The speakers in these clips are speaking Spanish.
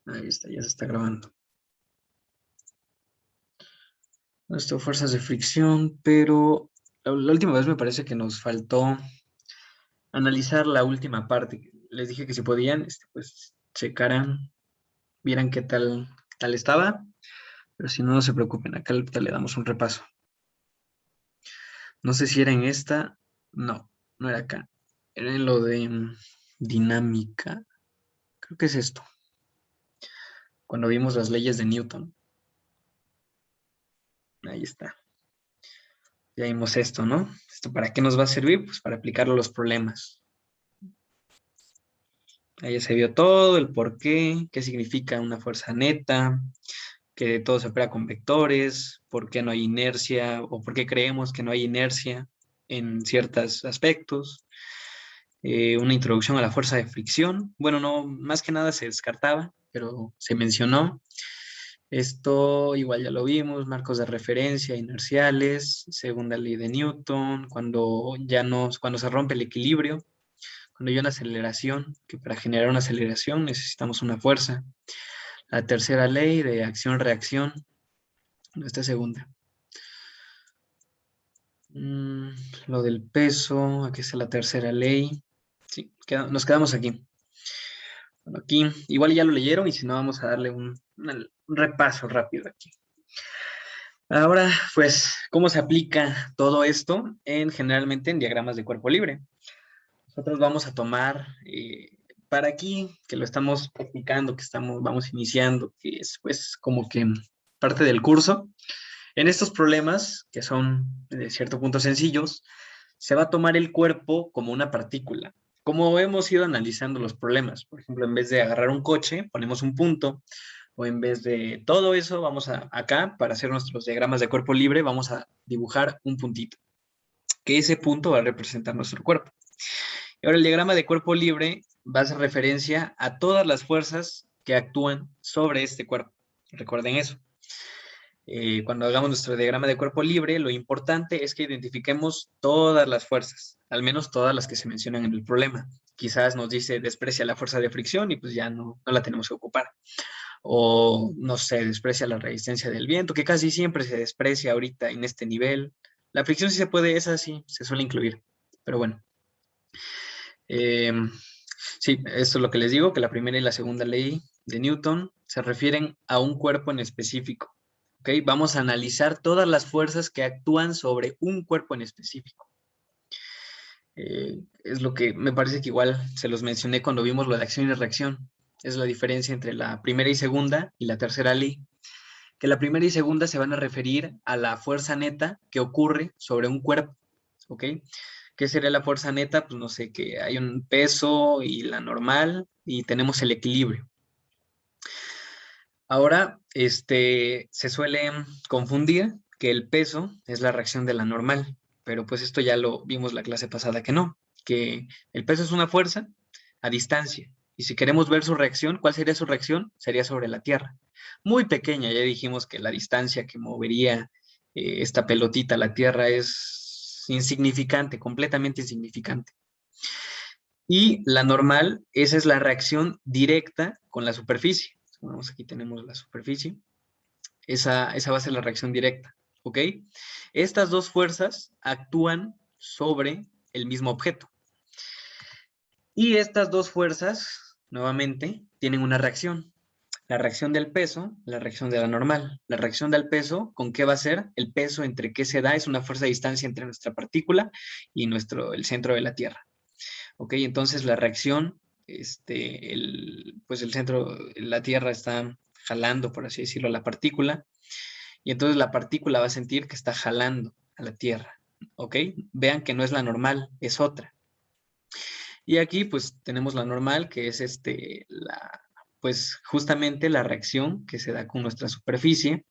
Ahí está, ya se está grabando. Esto, fuerzas de fricción, pero la última vez me parece que nos faltó analizar la última parte. Les dije que si podían, pues checaran, vieran qué tal estaba, pero si no, no se preocupen, acá ahorita le damos un repaso. No sé si era en esta, no era acá, era en lo de dinámica, creo que es esto, cuando vimos las leyes de Newton. Ahí está. Ya vimos esto, ¿no? ¿Esto para qué nos va a servir? Pues para aplicarlo a los problemas. Ahí se vio todo, el por qué significa una fuerza neta, que todo se opera con vectores, por qué no hay inercia o por qué creemos que no hay inercia en ciertos aspectos. Una introducción a la fuerza de fricción. Bueno, no, más que nada se descartaba, pero se mencionó. Esto igual ya lo vimos, marcos de referencia inerciales, segunda ley de Newton, cuando se rompe el equilibrio, cuando hay una aceleración, que para generar una aceleración necesitamos una fuerza. La tercera ley de acción-reacción, esta segunda. Mm, lo del peso, aquí está la tercera ley. Sí, nos quedamos aquí. Bueno, aquí igual ya lo leyeron y si no vamos a darle un repaso rápido aquí. Ahora, pues, ¿cómo se aplica todo esto generalmente en diagramas de cuerpo libre? Nosotros vamos a tomar, para aquí, que lo estamos practicando, vamos iniciando, que es pues como que parte del curso, en estos problemas, que son de cierto punto sencillos, se va a tomar el cuerpo como una partícula. Como hemos ido analizando los problemas, por ejemplo, en vez de agarrar un coche, ponemos un punto, o en vez de todo eso, acá, para hacer nuestros diagramas de cuerpo libre, vamos a dibujar un puntito, que ese punto va a representar nuestro cuerpo. Y ahora el diagrama de cuerpo libre va a hacer referencia a todas las fuerzas que actúan sobre este cuerpo. Recuerden eso. Cuando hagamos nuestro diagrama de cuerpo libre, lo importante es que identifiquemos todas las fuerzas, al menos todas las que se mencionan en el problema. Quizás nos dice desprecia la fuerza de fricción y pues ya no la tenemos que ocupar. O no sé, desprecia la resistencia del viento, que casi siempre se desprecia ahorita en este nivel. La fricción sí se puede, esa sí, se suele incluir. Pero bueno. Eh, sí, esto es lo que les digo, que la primera y la segunda ley de Newton se refieren a un cuerpo en específico. ¿Ok? Vamos a analizar todas las fuerzas que actúan sobre un cuerpo en específico. Es lo que me parece que igual se los mencioné cuando vimos lo de acción y reacción. Es la diferencia entre la primera y segunda y la tercera ley. Que la primera y segunda se van a referir a la fuerza neta que ocurre sobre un cuerpo. ¿Ok? ¿Qué sería la fuerza neta? Pues no sé, que hay un peso y la normal y tenemos el equilibrio. Ahora, se suele confundir que el peso es la reacción de la normal, pero pues esto ya lo vimos la clase pasada que no, que el peso es una fuerza a distancia. Y si queremos ver su reacción, ¿cuál sería su reacción? Sería sobre la Tierra. Muy pequeña, ya dijimos que la distancia que movería esta pelotita a la Tierra es insignificante, completamente insignificante. Y la normal, esa es la reacción directa con la superficie. Vamos, aquí tenemos la superficie. Esa va a ser la reacción directa, ¿ok? Estas dos fuerzas actúan sobre el mismo objeto. Y estas dos fuerzas, nuevamente, tienen una reacción. La reacción del peso, la reacción de la normal. La reacción del peso, ¿con qué va a ser? El peso entre qué se da es una fuerza de distancia entre nuestra partícula y el centro de la Tierra. ¿Ok? Entonces la reacción, pues el centro, la Tierra está jalando, por así decirlo, la partícula, y entonces la partícula va a sentir que está jalando a la Tierra. ¿Ok? Vean que no es la normal, es otra. Y aquí pues tenemos la normal, que es pues justamente la reacción que se da con nuestra superficie,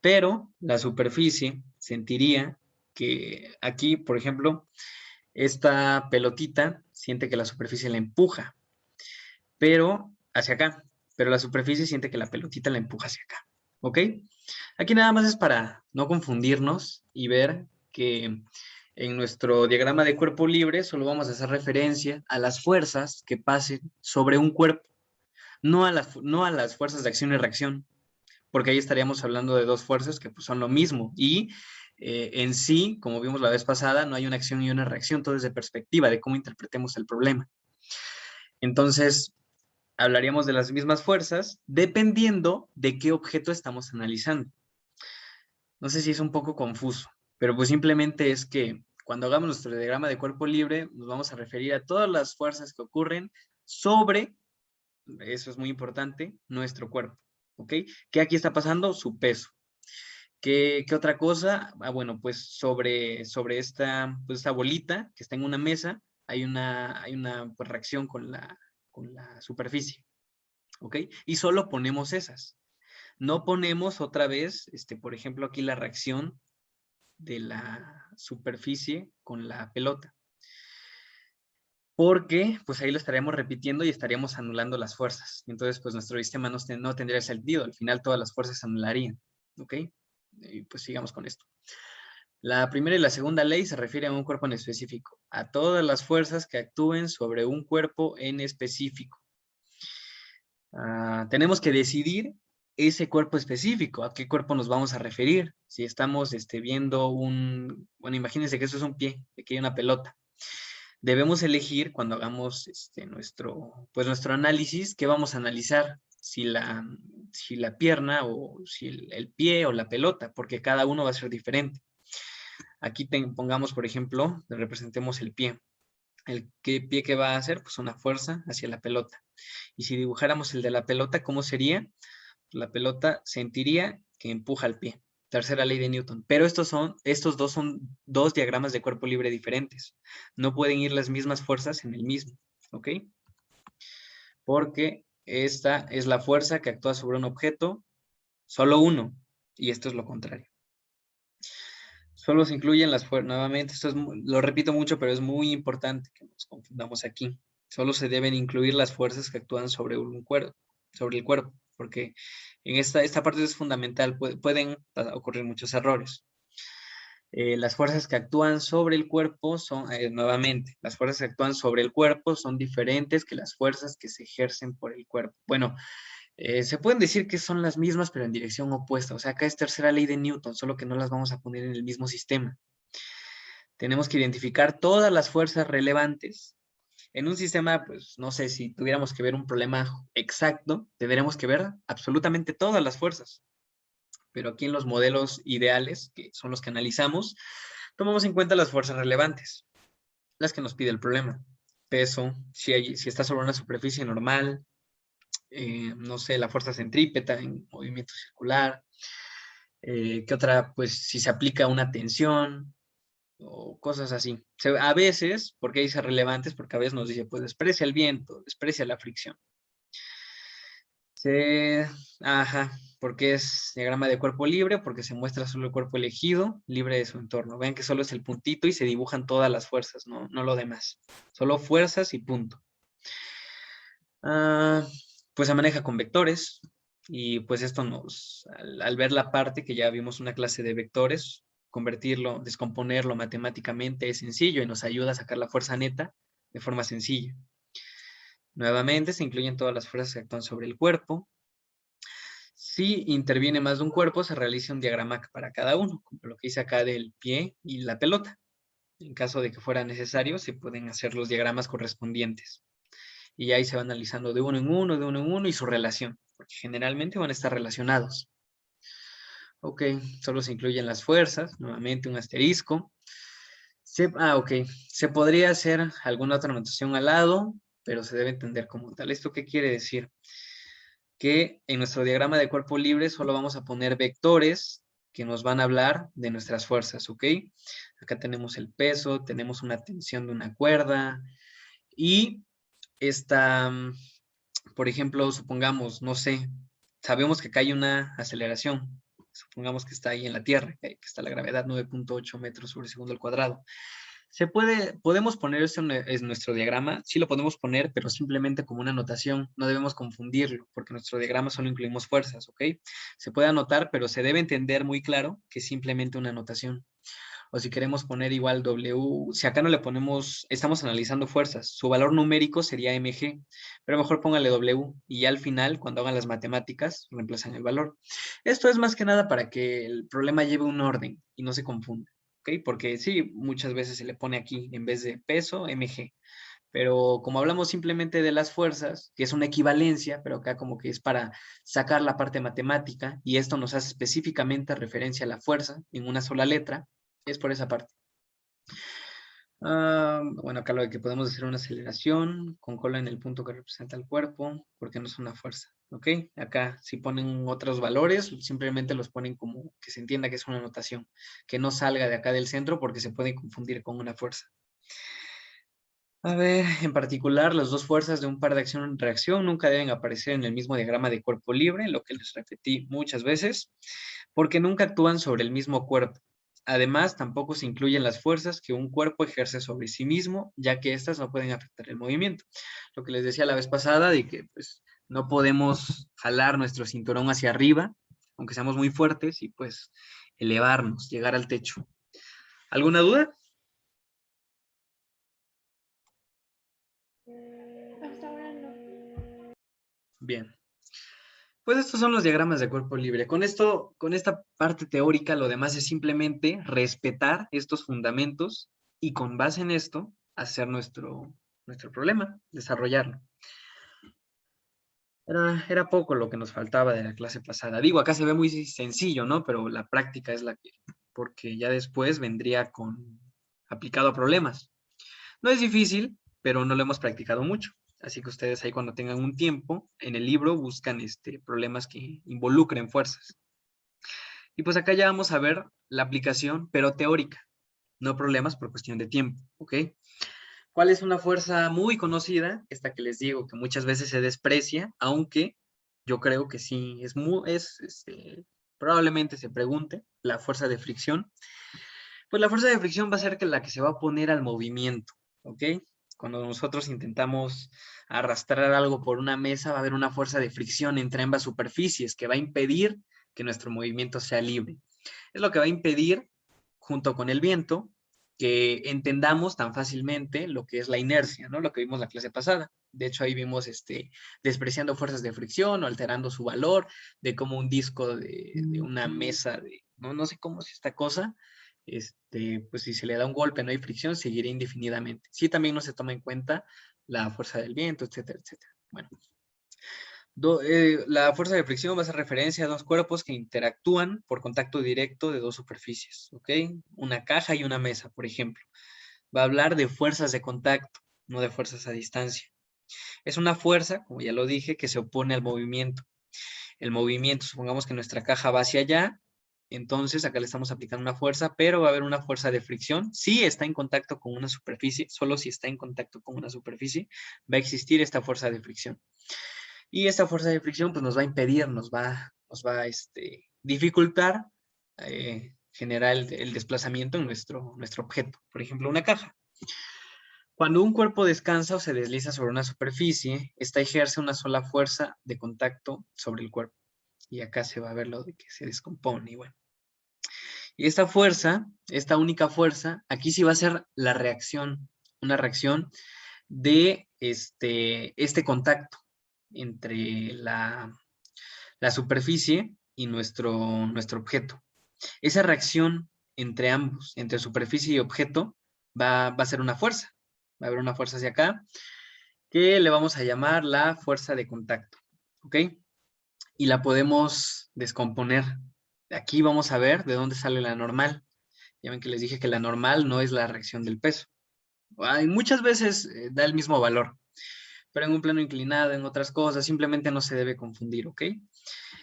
pero la superficie sentiría que aquí, por ejemplo, esta pelotita siente que la superficie la empuja, pero hacia acá, pero la superficie siente que la pelotita la empuja hacia acá, ¿ok? Aquí nada más es para no confundirnos y ver que en nuestro diagrama de cuerpo libre solo vamos a hacer referencia a las fuerzas que pasen sobre un cuerpo. no a las fuerzas de acción y reacción, porque ahí estaríamos hablando de dos fuerzas que pues, son lo mismo. Y en sí, como vimos la vez pasada, no hay una acción y una reacción, todo es de perspectiva, de cómo interpretemos el problema. Entonces, hablaríamos de las mismas fuerzas dependiendo de qué objeto estamos analizando. No sé si es un poco confuso, pero pues simplemente es que cuando hagamos nuestro diagrama de cuerpo libre, nos vamos a referir a todas las fuerzas que ocurren sobre, eso es muy importante, nuestro cuerpo, ¿ok? ¿Qué aquí está pasando? Su peso. ¿Qué otra cosa? Ah, bueno, pues sobre esta bolita que está en una mesa, hay una pues, reacción con la superficie, ¿ok? Y solo ponemos esas. No ponemos otra vez, por ejemplo, aquí la reacción de la superficie con la pelota. Porque pues ahí lo estaríamos repitiendo y estaríamos anulando las fuerzas. Entonces pues nuestro sistema no tendría sentido. Al final todas las fuerzas se anularían. ¿Ok? Y pues sigamos con esto. La primera y la segunda ley se refiere a un cuerpo en específico. A todas las fuerzas que actúen sobre un cuerpo en específico. Tenemos que decidir ese cuerpo específico, a qué cuerpo nos vamos a referir. Si estamos viendo bueno, imagínense que eso es un pie, que hay una pelota. Debemos elegir cuando hagamos nuestro análisis, qué vamos a analizar, si la pierna o si el pie o la pelota, porque cada uno va a ser diferente. Aquí pongamos, por ejemplo, representemos el pie. ¿El pie que va a hacer? Pues una fuerza hacia la pelota. Y si dibujáramos el de la pelota, ¿cómo sería? La pelota sentiría que empuja al pie. Tercera ley de Newton. Pero estos dos son dos diagramas de cuerpo libre diferentes. No pueden ir las mismas fuerzas en el mismo. ¿Ok? Porque esta es la fuerza que actúa sobre un objeto, solo uno. Y esto es lo contrario. Solo se incluyen las fuerzas. Nuevamente, lo repito mucho, pero es muy importante que nos confundamos aquí. Solo se deben incluir las fuerzas que actúan sobre el cuerpo, porque en esta parte es fundamental. Pueden ocurrir muchos errores. Las fuerzas que actúan sobre el cuerpo son, nuevamente, las fuerzas que actúan sobre el cuerpo son diferentes que las fuerzas que se ejercen por el cuerpo. Bueno, se pueden decir que son las mismas, pero en dirección opuesta. O sea, acá es tercera ley de Newton, solo que no las vamos a poner en el mismo sistema. Tenemos que identificar todas las fuerzas relevantes. En un sistema, pues, no sé, si tuviéramos que ver un problema exacto, tendríamos que ver absolutamente todas las fuerzas. Pero aquí en los modelos ideales, que son los que analizamos, tomamos en cuenta las fuerzas relevantes, las que nos pide el problema. Peso, si está sobre una superficie normal, no sé, la fuerza centrípeta en movimiento circular, ¿qué otra? Pues si se aplica una tensión o cosas así. A veces, porque dice relevantes, porque a veces nos dice, pues desprecia el viento, desprecia la fricción. Ajá, porque es diagrama de cuerpo libre, porque se muestra solo el cuerpo elegido, libre de su entorno. Vean que solo es el puntito y se dibujan todas las fuerzas, no lo demás. Solo fuerzas y punto. Pues se maneja con vectores y pues esto al ver la parte que ya vimos una clase de vectores, convertirlo, descomponerlo matemáticamente es sencillo y nos ayuda a sacar la fuerza neta de forma sencilla. Nuevamente se incluyen todas las fuerzas que actúan sobre el cuerpo. Si interviene más de un cuerpo, se realiza un diagrama para cada uno, como lo que hice acá del pie y la pelota. En caso de que fuera necesario, se pueden hacer los diagramas correspondientes. Y ahí se va analizando de uno en uno, de uno en uno y su relación, porque generalmente van a estar relacionados. Ok, solo se incluyen las fuerzas, nuevamente un asterisco. Ok, se podría hacer alguna otra anotación al lado, pero se debe entender como tal. ¿Esto qué quiere decir? Que en nuestro diagrama de cuerpo libre solo vamos a poner vectores que nos van a hablar de nuestras fuerzas, ¿ok? Acá tenemos el peso, tenemos una tensión de una cuerda y esta, por ejemplo, supongamos, no sé, sabemos que acá hay una aceleración, supongamos que está ahí en la Tierra, que está la gravedad 9.8 metros sobre segundo al cuadrado. Podemos poner eso en nuestro diagrama, sí lo podemos poner, pero simplemente como una anotación, no debemos confundirlo, porque en nuestro diagrama solo incluimos fuerzas, ¿ok? Se puede anotar, pero se debe entender muy claro que es simplemente una anotación. O si queremos poner igual W, si acá no le ponemos, estamos analizando fuerzas, su valor numérico sería mg, pero mejor póngale W y ya al final, cuando hagan las matemáticas, reemplazan el valor. Esto es más que nada para que el problema lleve un orden y no se confunda, ¿ok? Porque sí, muchas veces se le pone aquí, en vez de peso, mg. Pero como hablamos simplemente de las fuerzas, que es una equivalencia, pero acá como que es para sacar la parte matemática, y esto nos hace específicamente referencia a la fuerza en una sola letra, es por esa parte. Bueno, acá lo de que podemos hacer una aceleración con cola en el punto que representa el cuerpo, porque no es una fuerza, ¿ok? Acá si ponen otros valores, simplemente los ponen como que se entienda que es una notación, que no salga de acá del centro porque se puede confundir con una fuerza. A ver, en particular, las dos fuerzas de un par de acción-reacción nunca deben aparecer en el mismo diagrama de cuerpo libre, lo que les repetí muchas veces, porque nunca actúan sobre el mismo cuerpo. Además, tampoco se incluyen las fuerzas que un cuerpo ejerce sobre sí mismo, ya que éstas no pueden afectar el movimiento. Lo que les decía la vez pasada, de que pues, no podemos jalar nuestro cinturón hacia arriba, aunque seamos muy fuertes, y pues elevarnos, llegar al techo. ¿Alguna duda? Hasta ahora no. Bien. Pues estos son los diagramas de cuerpo libre. Con esto, con esta parte teórica, lo demás es simplemente respetar estos fundamentos y con base en esto hacer nuestro problema, desarrollarlo. Era poco lo que nos faltaba de la clase pasada. Digo, acá se ve muy sencillo, ¿no? Pero la práctica es la que, porque ya después vendría con aplicado a problemas. No es difícil, pero no lo hemos practicado mucho. Así que ustedes ahí cuando tengan un tiempo, en el libro buscan problemas que involucren fuerzas. Y pues acá ya vamos a ver la aplicación, pero teórica, no problemas por cuestión de tiempo, ¿ok? ¿Cuál es una fuerza muy conocida? Esta que les digo que muchas veces se desprecia, aunque yo creo que sí, probablemente se pregunte, la fuerza de fricción. Pues la fuerza de fricción va a ser la que se va a poner al movimiento, ¿ok? Cuando nosotros intentamos arrastrar algo por una mesa, va a haber una fuerza de fricción entre ambas superficies que va a impedir que nuestro movimiento sea libre. Es lo que va a impedir, junto con el viento, que entendamos tan fácilmente lo que es la inercia, ¿no? Lo que vimos la clase pasada. De hecho, ahí vimos despreciando fuerzas de fricción o alterando su valor, de cómo un disco de una mesa, no sé cómo es esta cosa, pues si se le da un golpe, no hay fricción, seguiría indefinidamente. Sí, también no se toma en cuenta la fuerza del viento, etcétera, etcétera. Bueno, la fuerza de fricción va a hacer referencia a dos cuerpos que interactúan por contacto directo de dos superficies, ¿ok? Una caja y una mesa, por ejemplo. Va a hablar de fuerzas de contacto, no de fuerzas a distancia. Es una fuerza, como ya lo dije, que se opone al movimiento. El movimiento, supongamos que nuestra caja va hacia allá, entonces acá le estamos aplicando una fuerza, pero va a haber una fuerza de fricción. Si está en contacto con una superficie, solo si está en contacto con una superficie, va a existir esta fuerza de fricción. Y esta fuerza de fricción pues nos va a impedir, nos va a dificultar generar el desplazamiento en nuestro objeto. Por ejemplo, una caja. Cuando un cuerpo descansa o se desliza sobre una superficie, esta ejerce una sola fuerza de contacto sobre el cuerpo. Y acá se va a ver lo de que se descompone. Y bueno. Y esta fuerza, esta única fuerza, aquí sí va a ser la reacción, una reacción de este contacto entre la superficie y nuestro objeto. Esa reacción entre ambos, entre superficie y objeto, va a ser una fuerza. Va a haber una fuerza hacia acá que le vamos a llamar la fuerza de contacto. ¿Ok? Y la podemos descomponer. Aquí vamos a ver de dónde sale la normal. Ya ven que les dije que la normal no es la reacción del peso. Muchas veces da el mismo valor, pero en un plano inclinado, en otras cosas, simplemente no se debe confundir, ¿ok?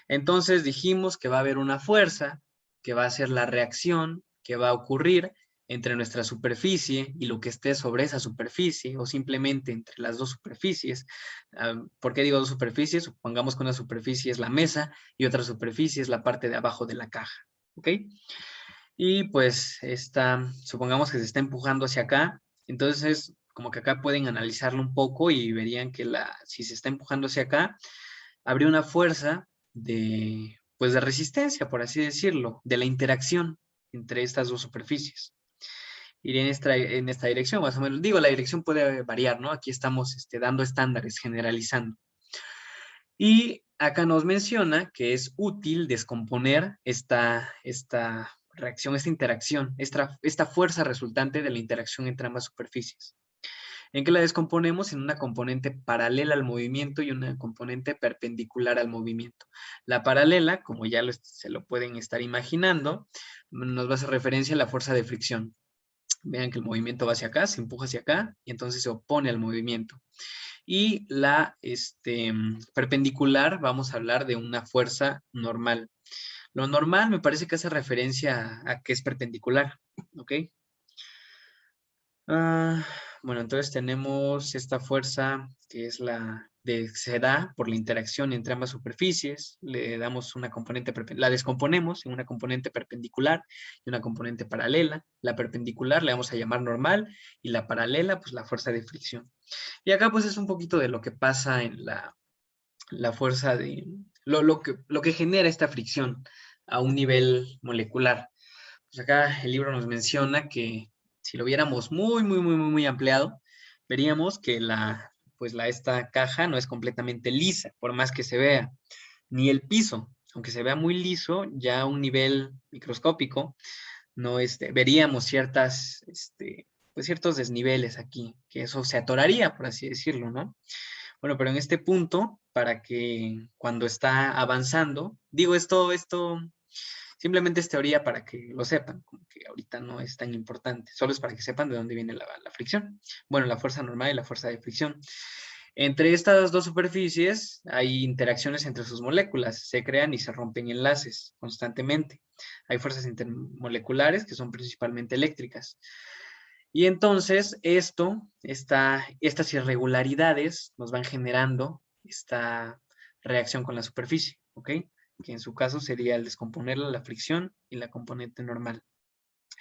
Entonces dijimos que va a haber una fuerza que va a ser la reacción que va a ocurrir entre nuestra superficie y lo que esté sobre esa superficie o simplemente entre las dos superficies. ¿Por qué digo dos superficies? Supongamos que una superficie es la mesa y otra superficie es la parte de abajo de la caja, ¿ok? Y pues supongamos que se está empujando hacia acá, entonces como que acá pueden analizarlo un poco y verían que si se está empujando hacia acá, habría una fuerza pues de resistencia, por así decirlo, de la interacción entre estas dos superficies. Iría en esta dirección, más o menos. Digo, la dirección puede variar, ¿no? Aquí estamos dando estándares, generalizando. Y acá nos menciona que es útil descomponer esta reacción, esta interacción, esta fuerza resultante de la interacción entre ambas superficies. ¿En qué la descomponemos? En una componente paralela al movimiento y una componente perpendicular al movimiento. La paralela, como ya se lo pueden estar imaginando, nos va a hacer referencia a la fuerza de fricción. Vean que el movimiento va hacia acá, se empuja hacia acá y entonces se opone al movimiento. Y la perpendicular, vamos a hablar de una fuerza normal. Lo normal me parece que hace referencia a que es perpendicular, ¿ok? Bueno, entonces tenemos esta fuerza que es se da por la interacción entre ambas superficies, le damos una componente, la descomponemos en una componente perpendicular y una componente paralela. La perpendicular le vamos a llamar normal y la paralela, pues la fuerza de fricción. Y acá pues es un poquito de lo que pasa en la fuerza de, lo que genera esta fricción a un nivel molecular. Pues acá el libro nos menciona que si lo viéramos muy ampliado, veríamos que esta caja no es completamente lisa, por más que se vea, ni el piso, aunque se vea muy liso, ya a un nivel microscópico, no veríamos pues ciertos desniveles aquí, que eso se atoraría, por así decirlo, ¿no? Bueno, pero en este punto, para que cuando está avanzando, digo esto simplemente es teoría para que lo sepan, como que ahorita no es tan importante, solo es para que sepan de dónde viene la fricción. Bueno, la fuerza normal y la fuerza de fricción. Entre estas dos superficies hay interacciones entre sus moléculas, se crean y se rompen enlaces constantemente. Hay fuerzas intermoleculares que son principalmente eléctricas. Y entonces estas irregularidades nos van generando esta reacción con la superficie, ¿ok? Que en su caso sería el descomponerla, la fricción y la componente normal.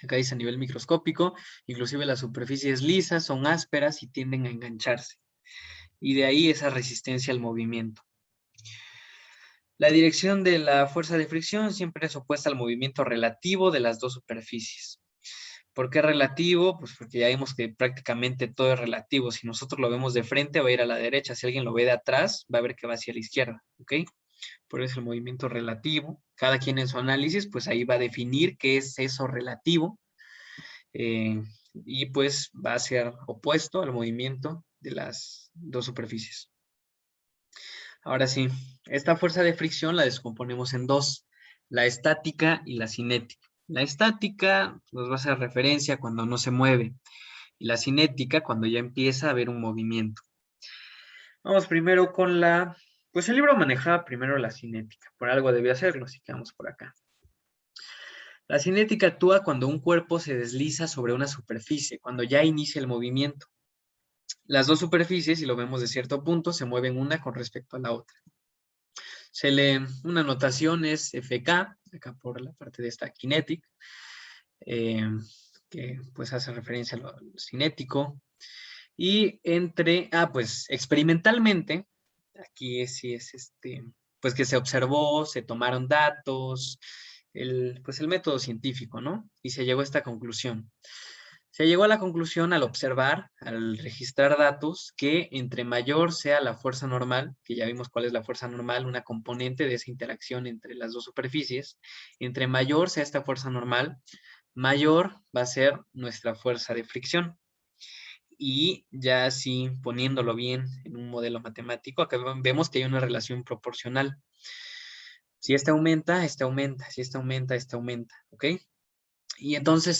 Acá dice a nivel microscópico, inclusive las superficies lisas son ásperas y tienden a engancharse. Y de ahí esa resistencia al movimiento. La dirección de la fuerza de fricción siempre es opuesta al movimiento relativo de las dos superficies. ¿Por qué relativo? Pues porque ya vimos que prácticamente todo es relativo. Si nosotros lo vemos de frente, va a ir a la derecha. Si alguien lo ve de atrás, va a ver que va hacia la izquierda, ¿ok? Por eso el movimiento relativo. Cada quien en su análisis, pues ahí va a definir qué es eso relativo. Y pues va a ser opuesto al movimiento de las dos superficies. Ahora sí, esta fuerza de fricción la descomponemos en dos, la estática y la cinética. La estática nos va a hacer referencia cuando no se mueve y la cinética cuando ya empieza a haber un movimiento. Vamos primero con pues el libro manejaba primero la cinética, por algo debía hacerlo, así que vamos por acá. La cinética actúa cuando un cuerpo se desliza sobre una superficie, cuando ya inicia el movimiento. Las dos superficies, si lo vemos de cierto punto, se mueven una con respecto a la otra. Una notación es FK, acá por la parte de esta kinetic, que pues hace referencia a lo cinético. Y pues experimentalmente, aquí sí es pues que se observó, se tomaron datos, pues el método científico, ¿no? Y se llegó a esta conclusión. Se llegó a la conclusión al observar, al registrar datos, que entre mayor sea la fuerza normal, que ya vimos cuál es la fuerza normal, una componente de esa interacción entre las dos superficies, entre mayor sea esta fuerza normal, mayor va a ser nuestra fuerza de fricción. Y ya así poniéndolo bien en un modelo matemático, acá vemos que hay una relación proporcional. Si este aumenta, este aumenta, si este aumenta, este aumenta, ¿ok? Y entonces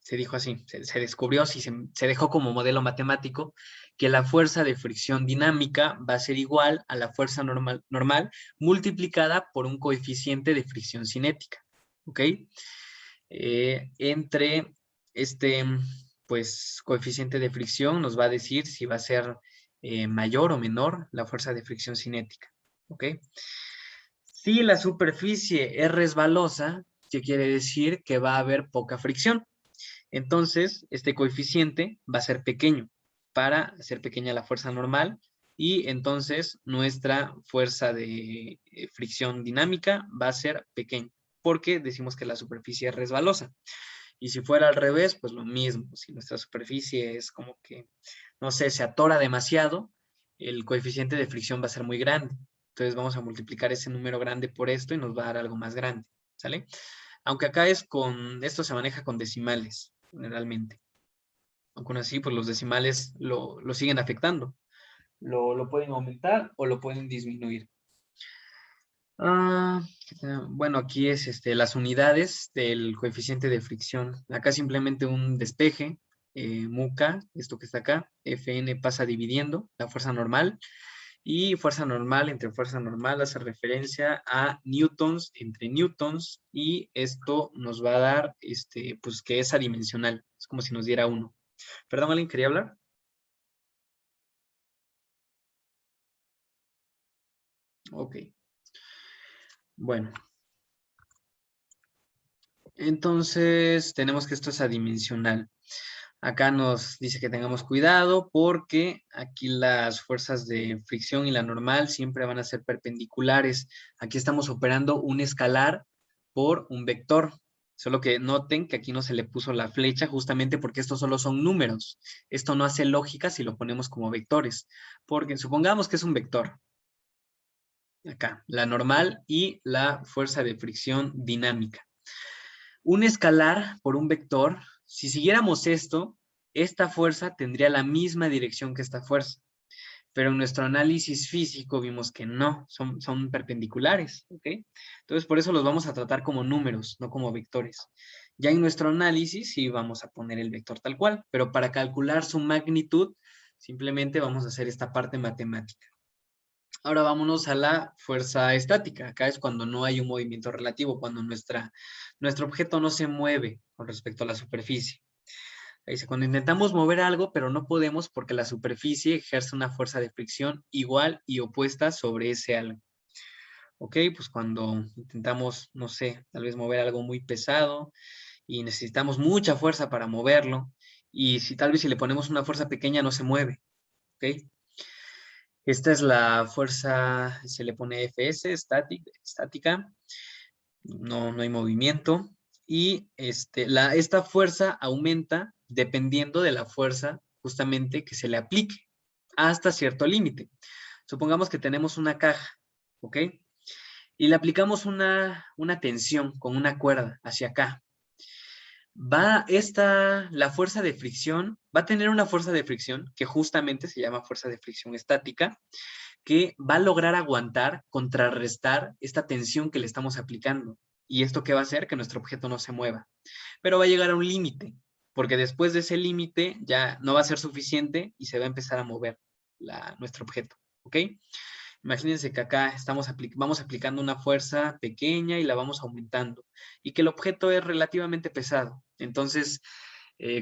se dijo así, se descubrió, se dejó como modelo matemático que la fuerza de fricción dinámica va a ser igual a la fuerza normal multiplicada por un coeficiente de fricción cinética, ¿ok? Entre pues, coeficiente de fricción nos va a decir si va a ser mayor o menor la fuerza de fricción cinética, ¿ok? Si la superficie es resbalosa, ¿qué quiere decir? Que va a haber poca fricción. Entonces, este coeficiente va a ser pequeño para hacer pequeña la fuerza normal y entonces nuestra fuerza de fricción dinámica va a ser pequeña porque decimos que la superficie es resbalosa. Y si fuera al revés, pues lo mismo. Si nuestra superficie es como que, no sé, se atora demasiado, el coeficiente de fricción va a ser muy grande. Entonces vamos a multiplicar ese número grande por esto y nos va a dar algo más grande, ¿sale? Aunque acá esto se maneja con decimales, generalmente. Aunque aún así, pues los decimales lo siguen afectando. Lo pueden aumentar o lo pueden disminuir. Ah, bueno, aquí es las unidades del coeficiente de fricción. Acá simplemente un despeje, MUK, esto que está acá, Fn pasa dividiendo la fuerza normal, y fuerza normal entre fuerza normal hace referencia a newtons entre newtons, y esto nos va a dar, pues que es adimensional, es como si nos diera 1. Perdón, ¿alguien quería hablar? Ok. Bueno, entonces tenemos que esto es adimensional. Acá nos dice que tengamos cuidado porque aquí las fuerzas de fricción y la normal siempre van a ser perpendiculares. Aquí estamos operando un escalar por un vector. Solo que noten que aquí no se le puso la flecha justamente porque estos solo son números. Esto no hace lógica si lo ponemos como vectores. Porque supongamos que es un vector. Acá, la normal y la fuerza de fricción dinámica. Un escalar por un vector, si siguiéramos esto, esta fuerza tendría la misma dirección que esta fuerza. Pero en nuestro análisis físico vimos que no, son perpendiculares, ¿ok? Entonces por eso los vamos a tratar como números, no como vectores. Ya en nuestro análisis sí vamos a poner el vector tal cual, pero para calcular su magnitud simplemente vamos a hacer esta parte matemática. Ahora vámonos a la fuerza estática. Acá es cuando no hay un movimiento relativo, cuando nuestro objeto no se mueve con respecto a la superficie. Ahí dice, cuando intentamos mover algo, pero no podemos porque la superficie ejerce una fuerza de fricción igual y opuesta sobre ese algo. Ok, pues cuando intentamos, no sé, tal vez mover algo muy pesado y necesitamos mucha fuerza para moverlo, y si tal vez si le ponemos una fuerza pequeña no se mueve. Ok. Esta es la fuerza, se le pone Fs, estática, no hay movimiento. Y esta fuerza aumenta dependiendo de la fuerza justamente que se le aplique hasta cierto límite. Supongamos que tenemos una caja, ¿ok? Y le aplicamos una tensión con una cuerda hacia acá. La fuerza de fricción, va a tener una fuerza de fricción que justamente se llama fuerza de fricción estática, que va a lograr aguantar, contrarrestar esta tensión que le estamos aplicando. ¿Y esto qué va a hacer? Que nuestro objeto no se mueva. Pero va a llegar a un límite, porque después de ese límite ya no va a ser suficiente y se va a empezar a mover nuestro objeto. ¿Ok? Imagínense que acá vamos aplicando una fuerza pequeña y la vamos aumentando, y que el objeto es relativamente pesado. Entonces,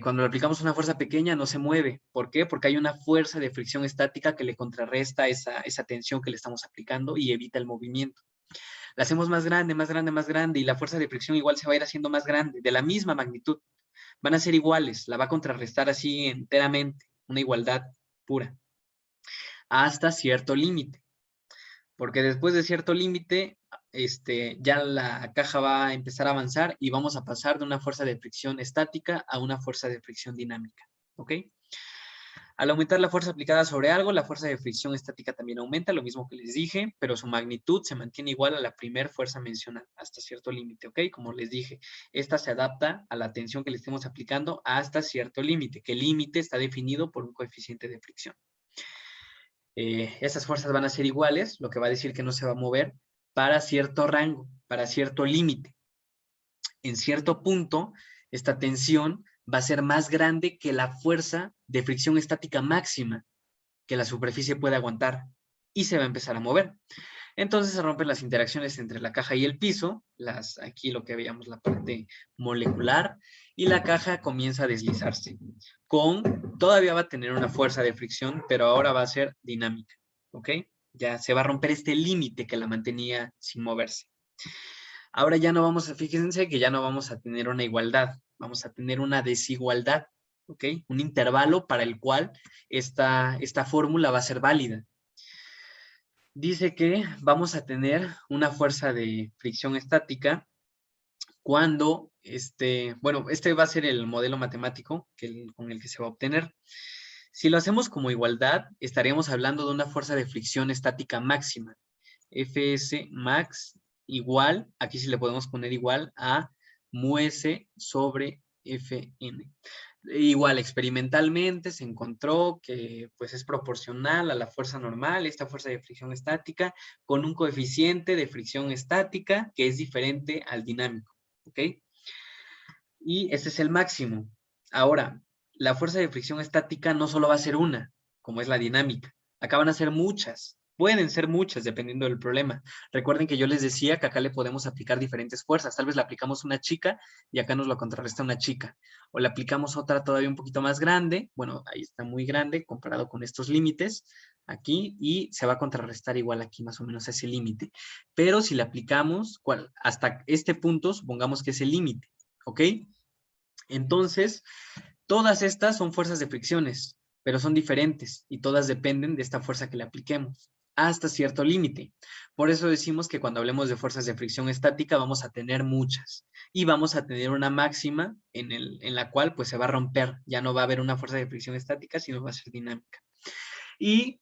cuando le aplicamos una fuerza pequeña no se mueve. ¿Por qué? Porque hay una fuerza de fricción estática que le contrarresta esa tensión que le estamos aplicando y evita el movimiento. La hacemos más grande, más grande, más grande, y la fuerza de fricción igual se va a ir haciendo más grande, de la misma magnitud. Van a ser iguales, la va a contrarrestar así enteramente, una igualdad pura, hasta cierto límite. Porque después de cierto límite, ya la caja va a empezar a avanzar y vamos a pasar de una fuerza de fricción estática a una fuerza de fricción dinámica. ¿Ok? Al aumentar la fuerza aplicada sobre algo, la fuerza de fricción estática también aumenta, lo mismo que les dije, pero su magnitud se mantiene igual a la primera fuerza mencionada, hasta cierto límite, ¿ok? Como les dije, esta se adapta a la tensión que le estemos aplicando hasta cierto límite, que el límite está definido por un coeficiente de fricción. Esas fuerzas van a ser iguales, lo que va a decir que no se va a mover para cierto rango, para cierto límite. En cierto punto, esta tensión va a ser más grande que la fuerza de fricción estática máxima que la superficie puede aguantar y se va a empezar a mover. Entonces se rompen las interacciones entre la caja y el piso, aquí lo que veíamos, la parte molecular, y la caja comienza a deslizarse. Todavía va a tener una fuerza de fricción, pero ahora va a ser dinámica, ¿ok? Ya se va a romper este límite que la mantenía sin moverse. Ahora ya no fíjense que ya no vamos a tener una igualdad, vamos a tener una desigualdad, ¿ok? Un intervalo para el cual esta fórmula va a ser válida. Dice que vamos a tener una fuerza de fricción estática cuando bueno, este va a ser el modelo matemático con el que se va a obtener. Si lo hacemos como igualdad, estaríamos hablando de una fuerza de fricción estática máxima. Fs max igual, aquí sí le podemos poner igual a mu s sobre Fn. Igual, experimentalmente se encontró que pues es proporcional a la fuerza normal, esta fuerza de fricción estática, con un coeficiente de fricción estática que es diferente al dinámico, ¿ok? Y este es el máximo. Ahora, la fuerza de fricción estática no solo va a ser una, como es la dinámica. Acá van a ser muchas. Pueden ser muchas, dependiendo del problema. Recuerden que yo les decía que acá le podemos aplicar diferentes fuerzas. Tal vez le aplicamos una chica y acá nos lo contrarresta una chica. O le aplicamos otra todavía un poquito más grande. Bueno, ahí está muy grande comparado con estos límites aquí y se va a contrarrestar igual aquí más o menos ese límite. Pero si le aplicamos hasta este punto, supongamos que es el límite. ¿Ok? Entonces, todas estas son fuerzas de fricciones, pero son diferentes y todas dependen de esta fuerza que le apliquemos hasta cierto límite. Por eso decimos que cuando hablemos de fuerzas de fricción estática vamos a tener muchas y vamos a tener una máxima en la cual pues se va a romper. Ya no va a haber una fuerza de fricción estática, sino va a ser dinámica. Y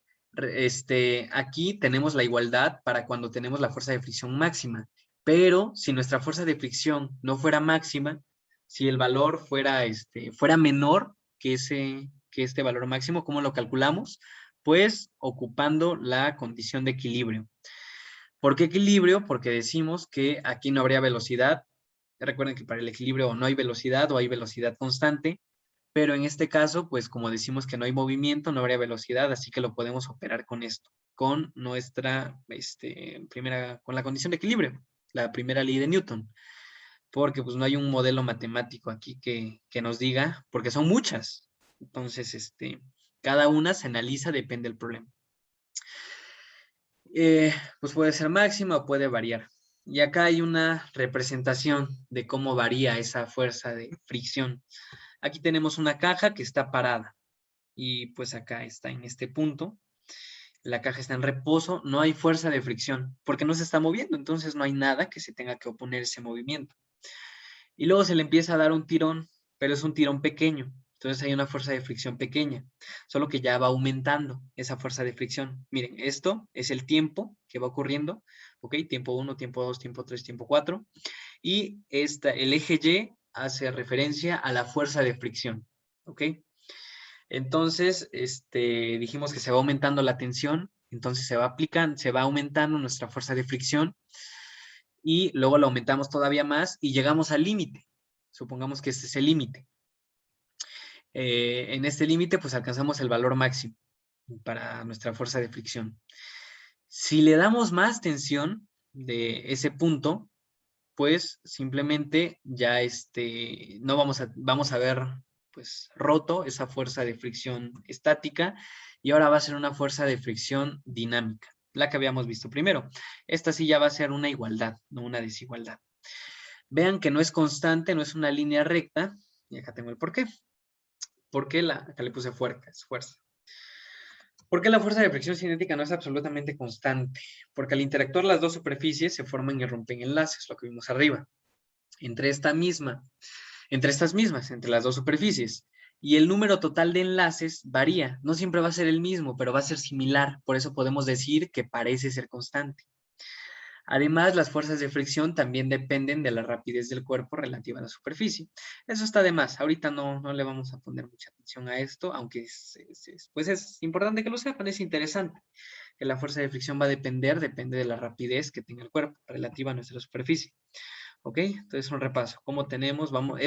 aquí tenemos la igualdad para cuando tenemos la fuerza de fricción máxima. Pero si nuestra fuerza de fricción no fuera máxima, si el valor fuera menor que este valor máximo, ¿cómo lo calculamos? Pues ocupando la condición de equilibrio. ¿Por qué equilibrio? Porque decimos que aquí no habría velocidad. Recuerden que para el equilibrio no hay velocidad o hay velocidad constante, pero en este caso, pues como decimos que no hay movimiento, no habría velocidad, así que lo podemos operar con esto, con nuestra con la condición de equilibrio, la primera ley de Newton, porque pues no hay un modelo matemático aquí que nos diga, porque son muchas. Entonces, cada una se analiza, depende del problema. Pues puede ser máxima o puede variar. Y acá hay una representación de cómo varía esa fuerza de fricción. Aquí tenemos una caja que está parada y pues acá está en este punto. La caja está en reposo, no hay fuerza de fricción porque no se está moviendo, entonces no hay nada que se tenga que oponer a ese movimiento. Y luego se le empieza a dar un tirón, pero es un tirón pequeño. Entonces hay una fuerza de fricción pequeña, solo que ya va aumentando esa fuerza de fricción. Miren, esto es el tiempo que va ocurriendo, ¿ok? Tiempo 1, tiempo 2, tiempo 3, tiempo 4. Y el eje Y hace referencia a la fuerza de fricción, ¿ok? Entonces, dijimos que se va aumentando la tensión, entonces se va aumentando nuestra fuerza de fricción y luego la aumentamos todavía más y llegamos al límite. Supongamos que este es el límite. En este límite, pues alcanzamos el valor máximo para nuestra fuerza de fricción. Si le damos más tensión de ese punto, pues simplemente ya no vamos a ver pues roto esa fuerza de fricción estática y ahora va a ser una fuerza de fricción dinámica, la que habíamos visto primero. Esta sí ya va a ser una igualdad, no una desigualdad. Vean que no es constante, no es una línea recta, y acá tengo el porqué. Porque acá le puse fuerza. ¿Por qué la fuerza de fricción cinética no es absolutamente constante? Porque al interactuar las dos superficies se forman y rompen enlaces, lo que vimos arriba. Entre estas mismas, entre las dos superficies. Y el número total de enlaces varía. No siempre va a ser el mismo, pero va a ser similar. Por eso podemos decir que parece ser constante. Además, las fuerzas de fricción también dependen de la rapidez del cuerpo relativa a la superficie. Eso está de más. Ahorita no le vamos a poner mucha atención a esto, aunque pues es importante que lo sepan, es interesante. Que la fuerza de fricción depende de la rapidez que tenga el cuerpo relativa a nuestra superficie. ¿Ok? Entonces, un repaso. ¿Cómo tenemos? Vamos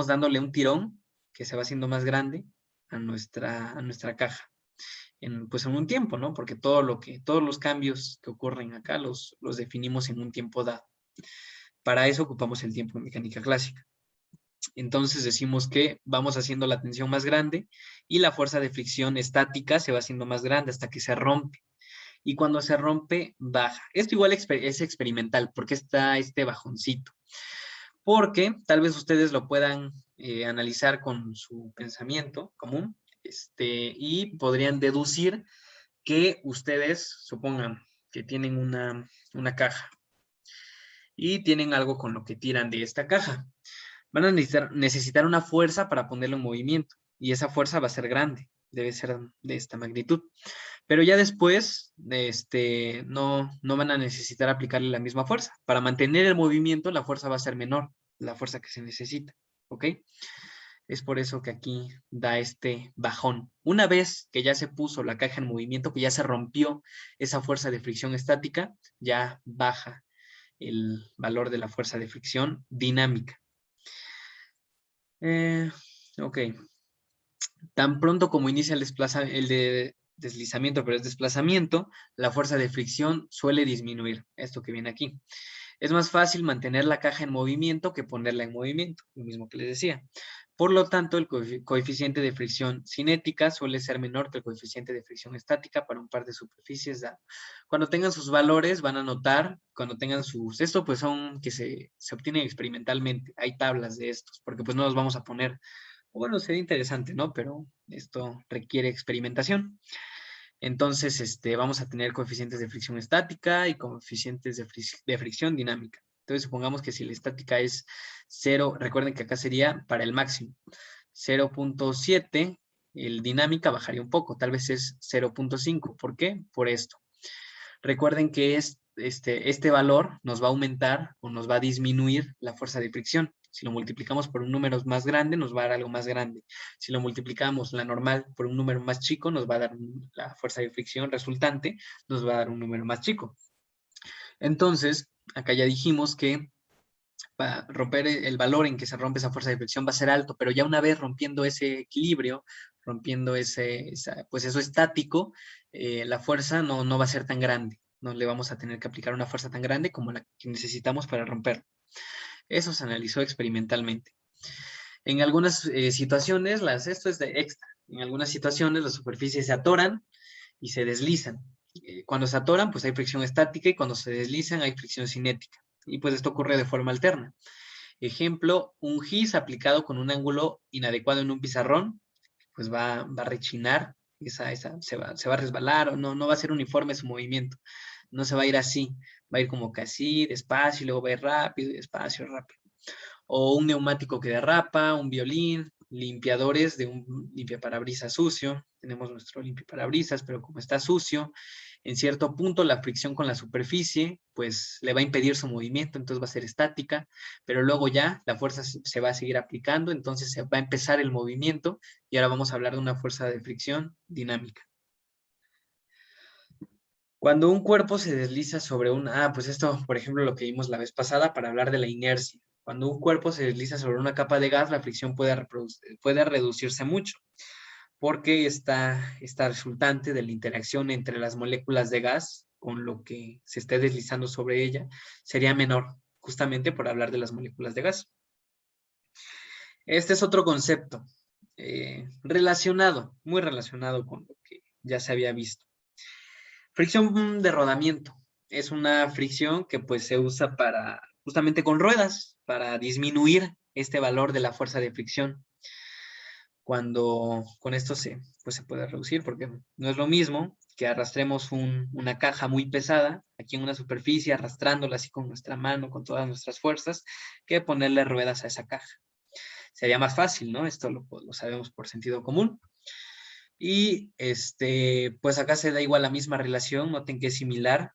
dándole un tirón que se va haciendo más grande a nuestra caja. Pues en un tiempo, ¿no? Porque todos los cambios que ocurren acá los definimos en un tiempo dado. Para eso ocupamos el tiempo en mecánica clásica. Entonces decimos que vamos haciendo la tensión más grande y la fuerza de fricción estática se va haciendo más grande hasta que se rompe. Y cuando se rompe, baja. Esto igual es experimental, porque está este bajoncito. Porque tal vez ustedes lo puedan analizar con su pensamiento común y podrían deducir que ustedes supongan que tienen una caja y tienen algo con lo que tiran de esta caja. Van a necesitar una fuerza para ponerlo en movimiento y esa fuerza va a ser grande, debe ser de esta magnitud. Pero ya después, no van a necesitar aplicarle la misma fuerza. Para mantener el movimiento, la fuerza va a ser menor, la fuerza que se necesita, ¿ok? Es por eso que aquí da este bajón. Una vez que ya se puso la caja en movimiento, que ya se rompió esa fuerza de fricción estática, ya baja el valor de la fuerza de fricción dinámica. Ok. Tan pronto como inicia el de deslizamiento, pero es desplazamiento, la fuerza de fricción suele disminuir. Esto que viene aquí. Es más fácil mantener la caja en movimiento que ponerla en movimiento, lo mismo que les decía. Por lo tanto, el coeficiente de fricción cinética suele ser menor que el coeficiente de fricción estática para un par de superficies dado. Cuando tengan sus valores, van a notar, cuando tengan sus, esto pues son que se obtienen experimentalmente, hay tablas de estos, porque pues no los vamos a poner, bueno, sería interesante, ¿no? Pero esto requiere experimentación. Entonces, vamos a tener coeficientes de fricción estática y coeficientes de fricción dinámica. Entonces, supongamos que si la estática es 0, recuerden que acá sería para el máximo. 0.7, el dinámica bajaría un poco, tal vez es 0.5. ¿Por qué? Por esto. Recuerden que este valor nos va a aumentar o nos va a disminuir la fuerza de fricción. Si lo multiplicamos por un número más grande, nos va a dar algo más grande. Si lo multiplicamos la normal por un número más chico, nos va a dar la fuerza de fricción resultante, nos va a dar un número más chico. Entonces, acá ya dijimos que para romper el valor en que se rompe esa fuerza de fricción va a ser alto, pero ya una vez rompiendo ese equilibrio, rompiendo pues eso estático, la fuerza no va a ser tan grande. No le vamos a tener que aplicar una fuerza tan grande como la que necesitamos para romper. Eso se analizó experimentalmente. En algunas situaciones, esto es de extra, en algunas situaciones las superficies se atoran y se deslizan. Cuando se atoran, pues hay fricción estática y cuando se deslizan hay fricción cinética. Y pues esto ocurre de forma alterna. Ejemplo, un gis aplicado con un ángulo inadecuado en un pizarrón, pues va a rechinar, se va a resbalar, o no va a ser uniforme su movimiento. No se va a ir así, va a ir como que así, despacio, y luego va a ir rápido, despacio, rápido. O un neumático que derrapa, un violín, limpiadores de un limpiaparabrisas sucio. Tenemos nuestro limpiaparabrisas, pero como está sucio, en cierto punto la fricción con la superficie, pues le va a impedir su movimiento, entonces va a ser estática, pero luego ya la fuerza se va a seguir aplicando, entonces se va a empezar el movimiento y ahora vamos a hablar de una fuerza de fricción dinámica. Cuando un cuerpo se desliza sobre pues esto, por ejemplo, lo que vimos la vez pasada para hablar de la inercia. Cuando un cuerpo se desliza sobre una capa de gas, la fricción puede reducirse mucho, porque esta resultante de la interacción entre las moléculas de gas con lo que se esté deslizando sobre ella sería menor, justamente por hablar de las moléculas de gas. Este es otro concepto muy relacionado con lo que ya se había visto. Fricción de rodamiento. Es una fricción que pues se usa justamente con ruedas, para disminuir este valor de la fuerza de fricción. Cuando con esto pues se puede reducir, porque no es lo mismo que arrastremos una caja muy pesada aquí en una superficie, arrastrándola así con nuestra mano, con todas nuestras fuerzas, que ponerle ruedas a esa caja. Sería más fácil, ¿no? Esto lo sabemos por sentido común. Y pues acá se da igual la misma relación, noten que es similar.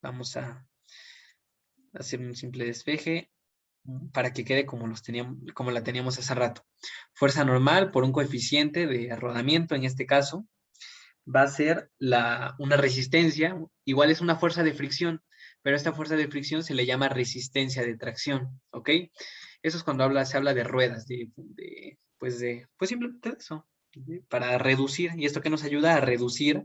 Vamos a hacer un simple despeje para que quede como la teníamos hace rato. Fuerza normal por un coeficiente de rodamiento, en este caso, va a ser una resistencia, igual es una fuerza de fricción, pero esta fuerza de fricción se le llama resistencia de tracción, ¿ok? Eso es cuando se habla de ruedas, pues simplemente eso, para reducir, y esto que nos ayuda a reducir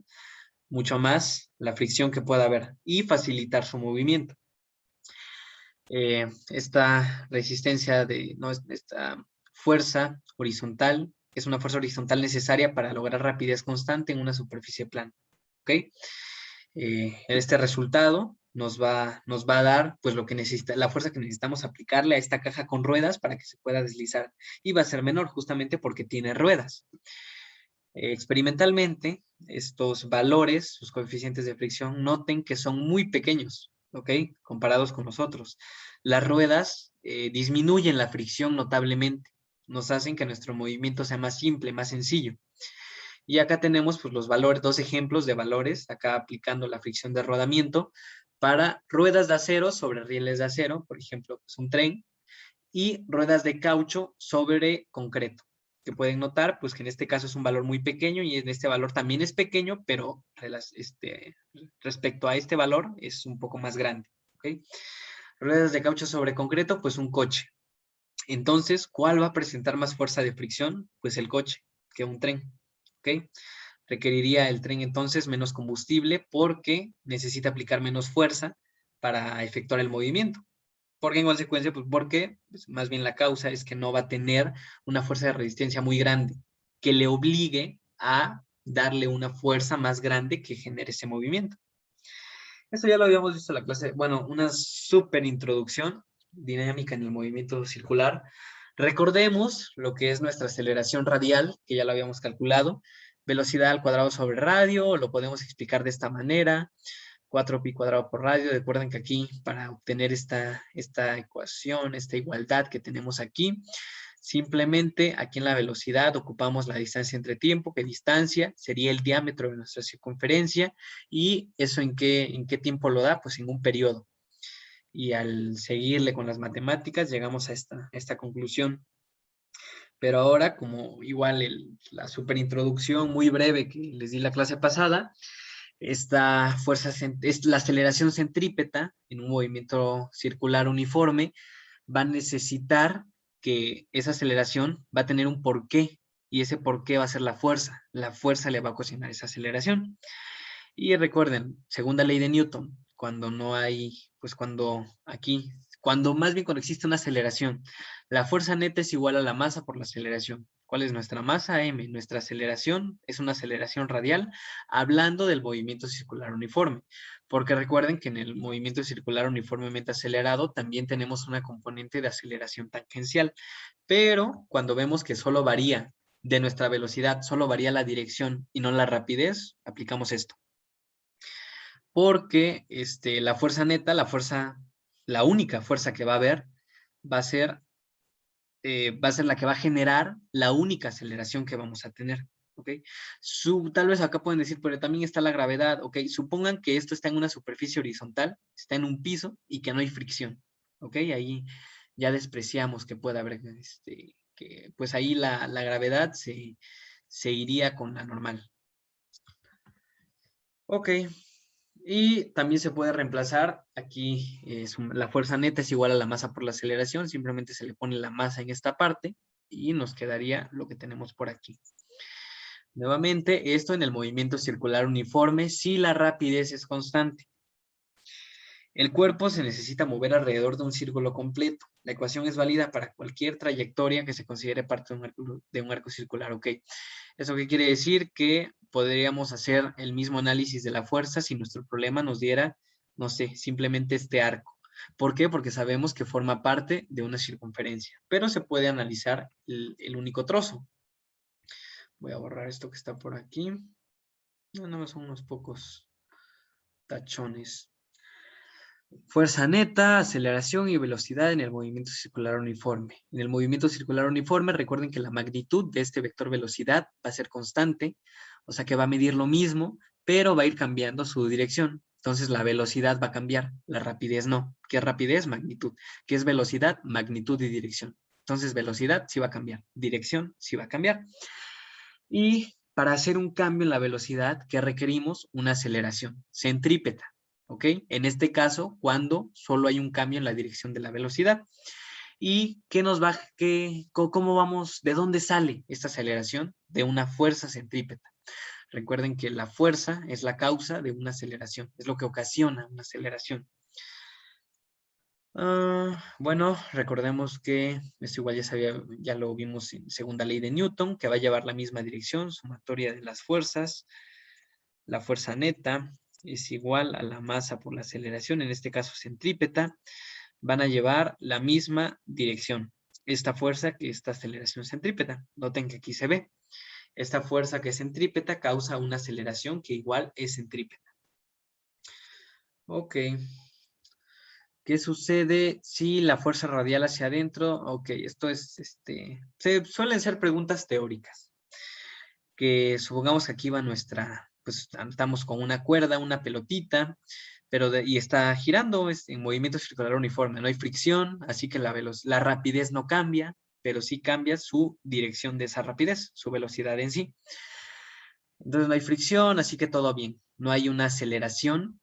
mucho más la fricción que pueda haber y facilitar su movimiento. Esta resistencia esta fuerza horizontal es una fuerza horizontal necesaria para lograr rapidez constante en una superficie plana, ¿ok? Este resultado nos va a dar pues la fuerza que necesitamos aplicarle a esta caja con ruedas para que se pueda deslizar, y va a ser menor justamente porque tiene ruedas. Experimentalmente, estos valores, sus coeficientes de fricción, noten que son muy pequeños, ¿ok? Comparados con nosotros. Las ruedas disminuyen la fricción notablemente, nos hacen que nuestro movimiento sea más simple, más sencillo. Y acá tenemos pues, los valores, dos ejemplos de valores, acá aplicando la fricción de rodamiento para ruedas de acero sobre rieles de acero, por ejemplo, pues un tren, y ruedas de caucho sobre concreto, que pueden notar pues que en este caso es un valor muy pequeño y en este valor también es pequeño, pero respecto a este valor es un poco más grande, ¿ok? Ruedas de caucho sobre concreto, pues un coche. Entonces, ¿cuál va a presentar más fuerza de fricción? Pues el coche, que un tren, ¿ok? Requeriría el tren entonces menos combustible porque necesita aplicar menos fuerza para efectuar el movimiento. Porque en consecuencia, pues porque pues, más bien la causa es que no va a tener una fuerza de resistencia muy grande que le obligue a darle una fuerza más grande que genere ese movimiento. Esto ya lo habíamos visto en la clase, bueno, una súper introducción dinámica en el movimiento circular. Recordemos lo que es nuestra aceleración radial, que ya lo habíamos calculado, velocidad al cuadrado sobre radio, lo podemos explicar de esta manera, 4pi cuadrado por radio. Recuerden que aquí, para obtener esta ecuación, esta igualdad que tenemos aquí, simplemente aquí en la velocidad ocupamos la distancia entre tiempo, que distancia sería el diámetro de nuestra circunferencia, y eso en qué tiempo lo da, pues en un periodo. Y al seguirle con las matemáticas llegamos a esta conclusión. Pero ahora, como igual la super introducción muy breve que les di la clase pasada, esta fuerza es la aceleración centrípeta en un movimiento circular uniforme, va a necesitar que esa aceleración va a tener un porqué, y ese porqué va a ser la fuerza. La fuerza le va a ocasionar esa aceleración. Y recuerden, segunda ley de Newton, cuando no hay, pues cuando más bien cuando existe una aceleración, la fuerza neta es igual a la masa por la aceleración. ¿Cuál es nuestra masa? M. Nuestra aceleración es una aceleración radial, hablando del movimiento circular uniforme. Porque recuerden que en el movimiento circular uniformemente acelerado también tenemos una componente de aceleración tangencial. Pero cuando vemos que solo varía de nuestra velocidad, solo varía la dirección y no la rapidez, aplicamos esto. Porque la fuerza neta, la única fuerza que va a haber, va a ser la que va a generar la única aceleración que vamos a tener. ¿Ok? Tal vez acá pueden decir, pero también está la gravedad. ¿Ok? Supongan que esto está en una superficie horizontal, está en un piso y que no hay fricción. ¿Ok? Ahí ya despreciamos que pueda haber, que pues ahí la gravedad se iría con la normal. Ok. Y también se puede reemplazar, aquí la fuerza neta es igual a la masa por la aceleración, simplemente se le pone la masa en esta parte y nos quedaría lo que tenemos por aquí. Nuevamente, esto en el movimiento circular uniforme, si la rapidez es constante. El cuerpo se necesita mover alrededor de un círculo completo. La ecuación es válida para cualquier trayectoria que se considere parte de un arco circular, ¿ok? ¿Eso qué quiere decir? Que podríamos hacer el mismo análisis de la fuerza si nuestro problema nos diera, no sé, simplemente este arco. ¿Por qué? Porque sabemos que forma parte de una circunferencia, pero se puede analizar el único trozo. Voy a borrar esto que está por aquí. No, son unos pocos tachones. Fuerza neta, aceleración y velocidad en el movimiento circular uniforme. En el movimiento circular uniforme, recuerden que la magnitud de este vector velocidad va a ser constante, o sea que va a medir lo mismo, pero va a ir cambiando su dirección. Entonces la velocidad va a cambiar, la rapidez no. ¿Qué es rapidez? Magnitud. ¿Qué es velocidad? Magnitud y dirección. Entonces velocidad sí va a cambiar, dirección sí va a cambiar. Y para hacer un cambio en la velocidad, ¿qué requerimos? Una aceleración centrípeta. ¿Ok? En este caso, cuando solo hay un cambio en la dirección de la velocidad. ¿Y cómo vamos, de dónde sale esta aceleración? De una fuerza centrípeta. Recuerden que la fuerza es la causa de una aceleración, es lo que ocasiona una aceleración. Bueno, recordemos que esto igual ya lo vimos en segunda ley de Newton, que va a llevar la misma dirección, sumatoria de las fuerzas. La fuerza neta es igual a la masa por la aceleración, en este caso centrípeta, van a llevar la misma dirección. Esta fuerza que esta aceleración centrípeta. Noten que aquí se ve. Esta fuerza que es centrípeta causa una aceleración que igual es centrípeta. Ok. ¿Qué sucede si la fuerza radial hacia adentro? Ok, esto es, suelen ser preguntas teóricas. Que supongamos que aquí va pues estamos con una cuerda, una pelotita, y está girando en movimiento circular uniforme. No hay fricción, así que la rapidez no cambia, pero sí cambia su dirección de esa rapidez, su velocidad en sí. Entonces no hay fricción, así que todo bien. No hay una aceleración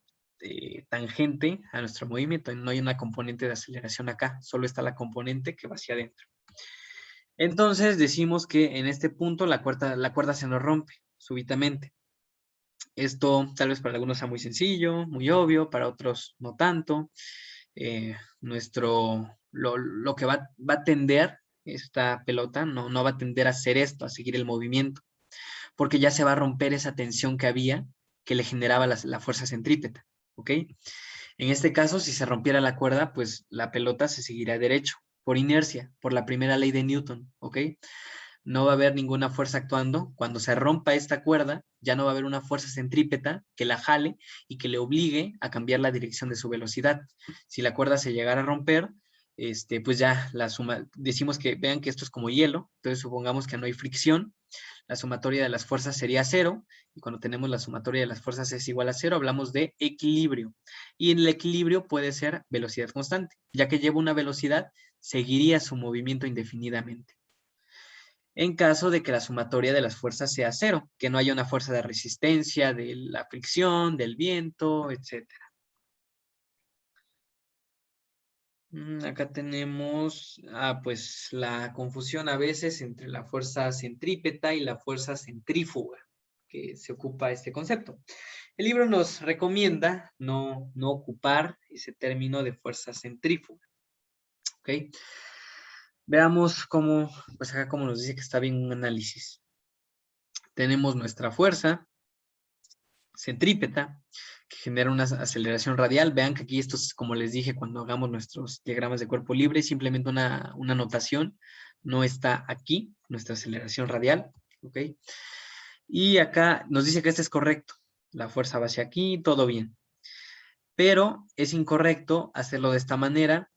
tangente a nuestro movimiento, no hay una componente de aceleración acá, solo está la componente que va hacia adentro. Entonces decimos que en este punto la cuerda se nos rompe súbitamente. Esto tal vez para algunos sea muy sencillo, muy obvio, para otros no tanto. Lo que va a tender esta pelota no va a tender a hacer esto, a seguir el movimiento, porque ya se va a romper esa tensión que había que le generaba la fuerza centrípeta, ¿ok? En este caso, si se rompiera la cuerda, pues la pelota se seguirá derecho, por inercia, por la primera ley de Newton, ¿ok? No va a haber ninguna fuerza actuando. Cuando se rompa esta cuerda, ya no va a haber una fuerza centrípeta que la jale y que le obligue a cambiar la dirección de su velocidad. Si la cuerda se llegara a romper, pues ya decimos que vean que esto es como hielo, entonces supongamos que no hay fricción, la sumatoria de las fuerzas sería cero, y cuando tenemos la sumatoria de las fuerzas es igual a cero, hablamos de equilibrio. Y en el equilibrio puede ser velocidad constante, ya que lleva una velocidad, seguiría su movimiento indefinidamente. En caso de que la sumatoria de las fuerzas sea cero, que no haya una fuerza de resistencia, de la fricción, del viento, etc. Acá tenemos pues la confusión a veces entre la fuerza centrípeta y la fuerza centrífuga, que se ocupa este concepto. El libro nos recomienda no ocupar ese término de fuerza centrífuga. ¿Ok? Veamos pues acá cómo nos dice que está bien un análisis. Tenemos nuestra fuerza centrípeta, que genera una aceleración radial. Vean que aquí esto es, como les dije, cuando hagamos nuestros diagramas de cuerpo libre, simplemente una notación, no está aquí, nuestra aceleración radial, ¿ok? Y acá nos dice que este es correcto, la fuerza va hacia aquí, todo bien. Pero es incorrecto hacerlo de esta manera.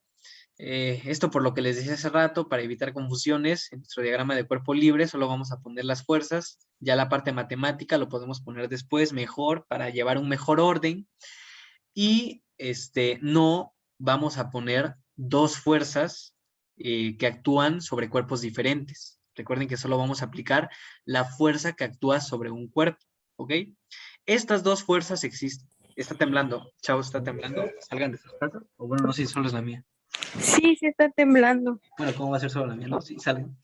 Esto por lo que les decía hace rato, para evitar confusiones, en nuestro diagrama de cuerpo libre solo vamos a poner las fuerzas, ya la parte matemática lo podemos poner después mejor para llevar un mejor orden, y no vamos a poner dos fuerzas que actúan sobre cuerpos diferentes. Recuerden que solo vamos a aplicar la fuerza que actúa sobre un cuerpo, ¿ok? Estas dos fuerzas existen. Está temblando, Chao, está temblando, salgan de sus casas, o bueno, no sé si solo es la mía. Sí, sí está temblando. Bueno, ¿cómo va a ser solo la mía? No, sí, salen.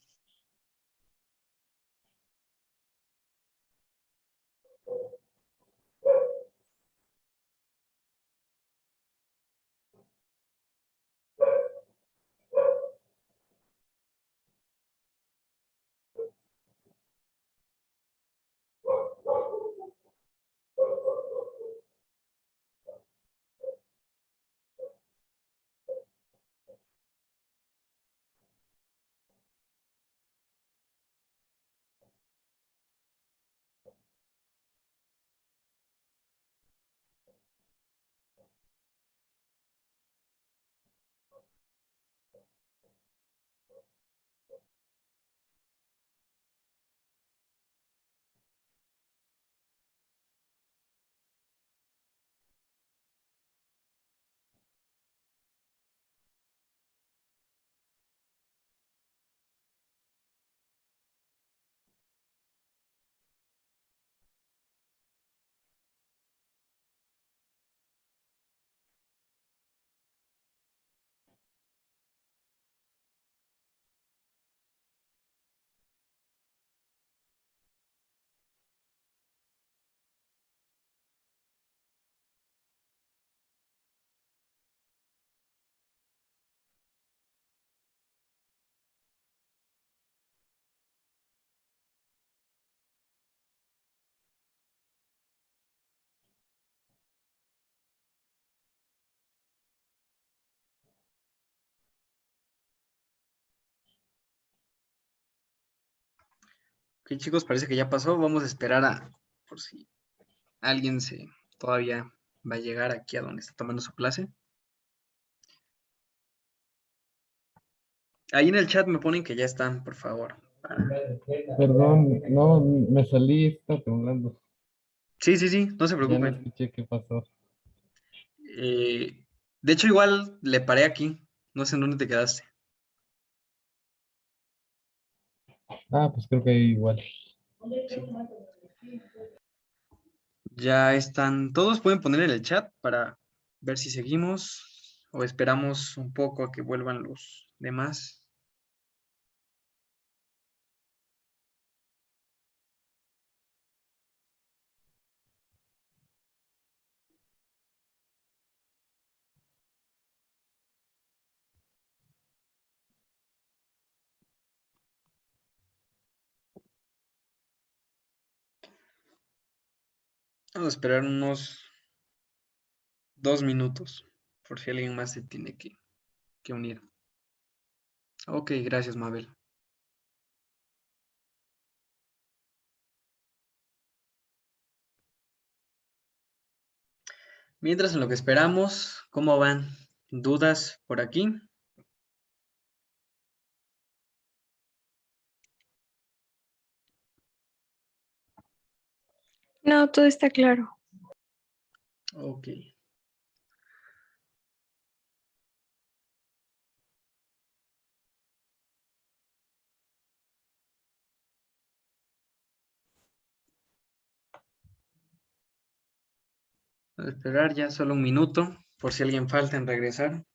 Ok, chicos, parece que ya pasó. Vamos a esperar por si alguien todavía va a llegar aquí a donde está tomando su clase. Ahí en el chat me ponen que ya están, por favor. Perdón, no, me salí, está temblando. Sí, sí, sí, no se Ya no preocupen. escuché qué pasó. De hecho, igual le paré aquí. No sé en dónde te quedaste. Ah, pues creo que igual. Sí. Ya están. Todos pueden poner en el chat para ver si seguimos o esperamos un poco a que vuelvan los demás. Vamos a esperar unos 2 minutos por si alguien más se tiene que unir. Ok, gracias, Mabel. Mientras en lo que esperamos, ¿cómo van? ¿Dudas por aquí? No, todo está claro. Ok. Vamos a esperar ya solo un minuto por si alguien falta en regresar.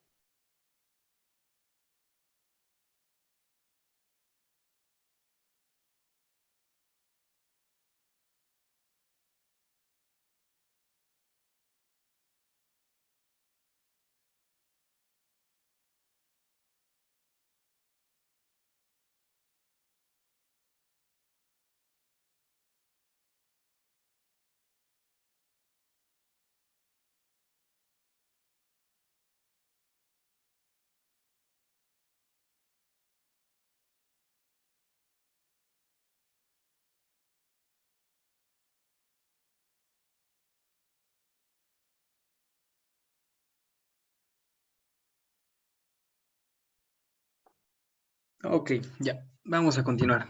Ok, ya, vamos a continuar.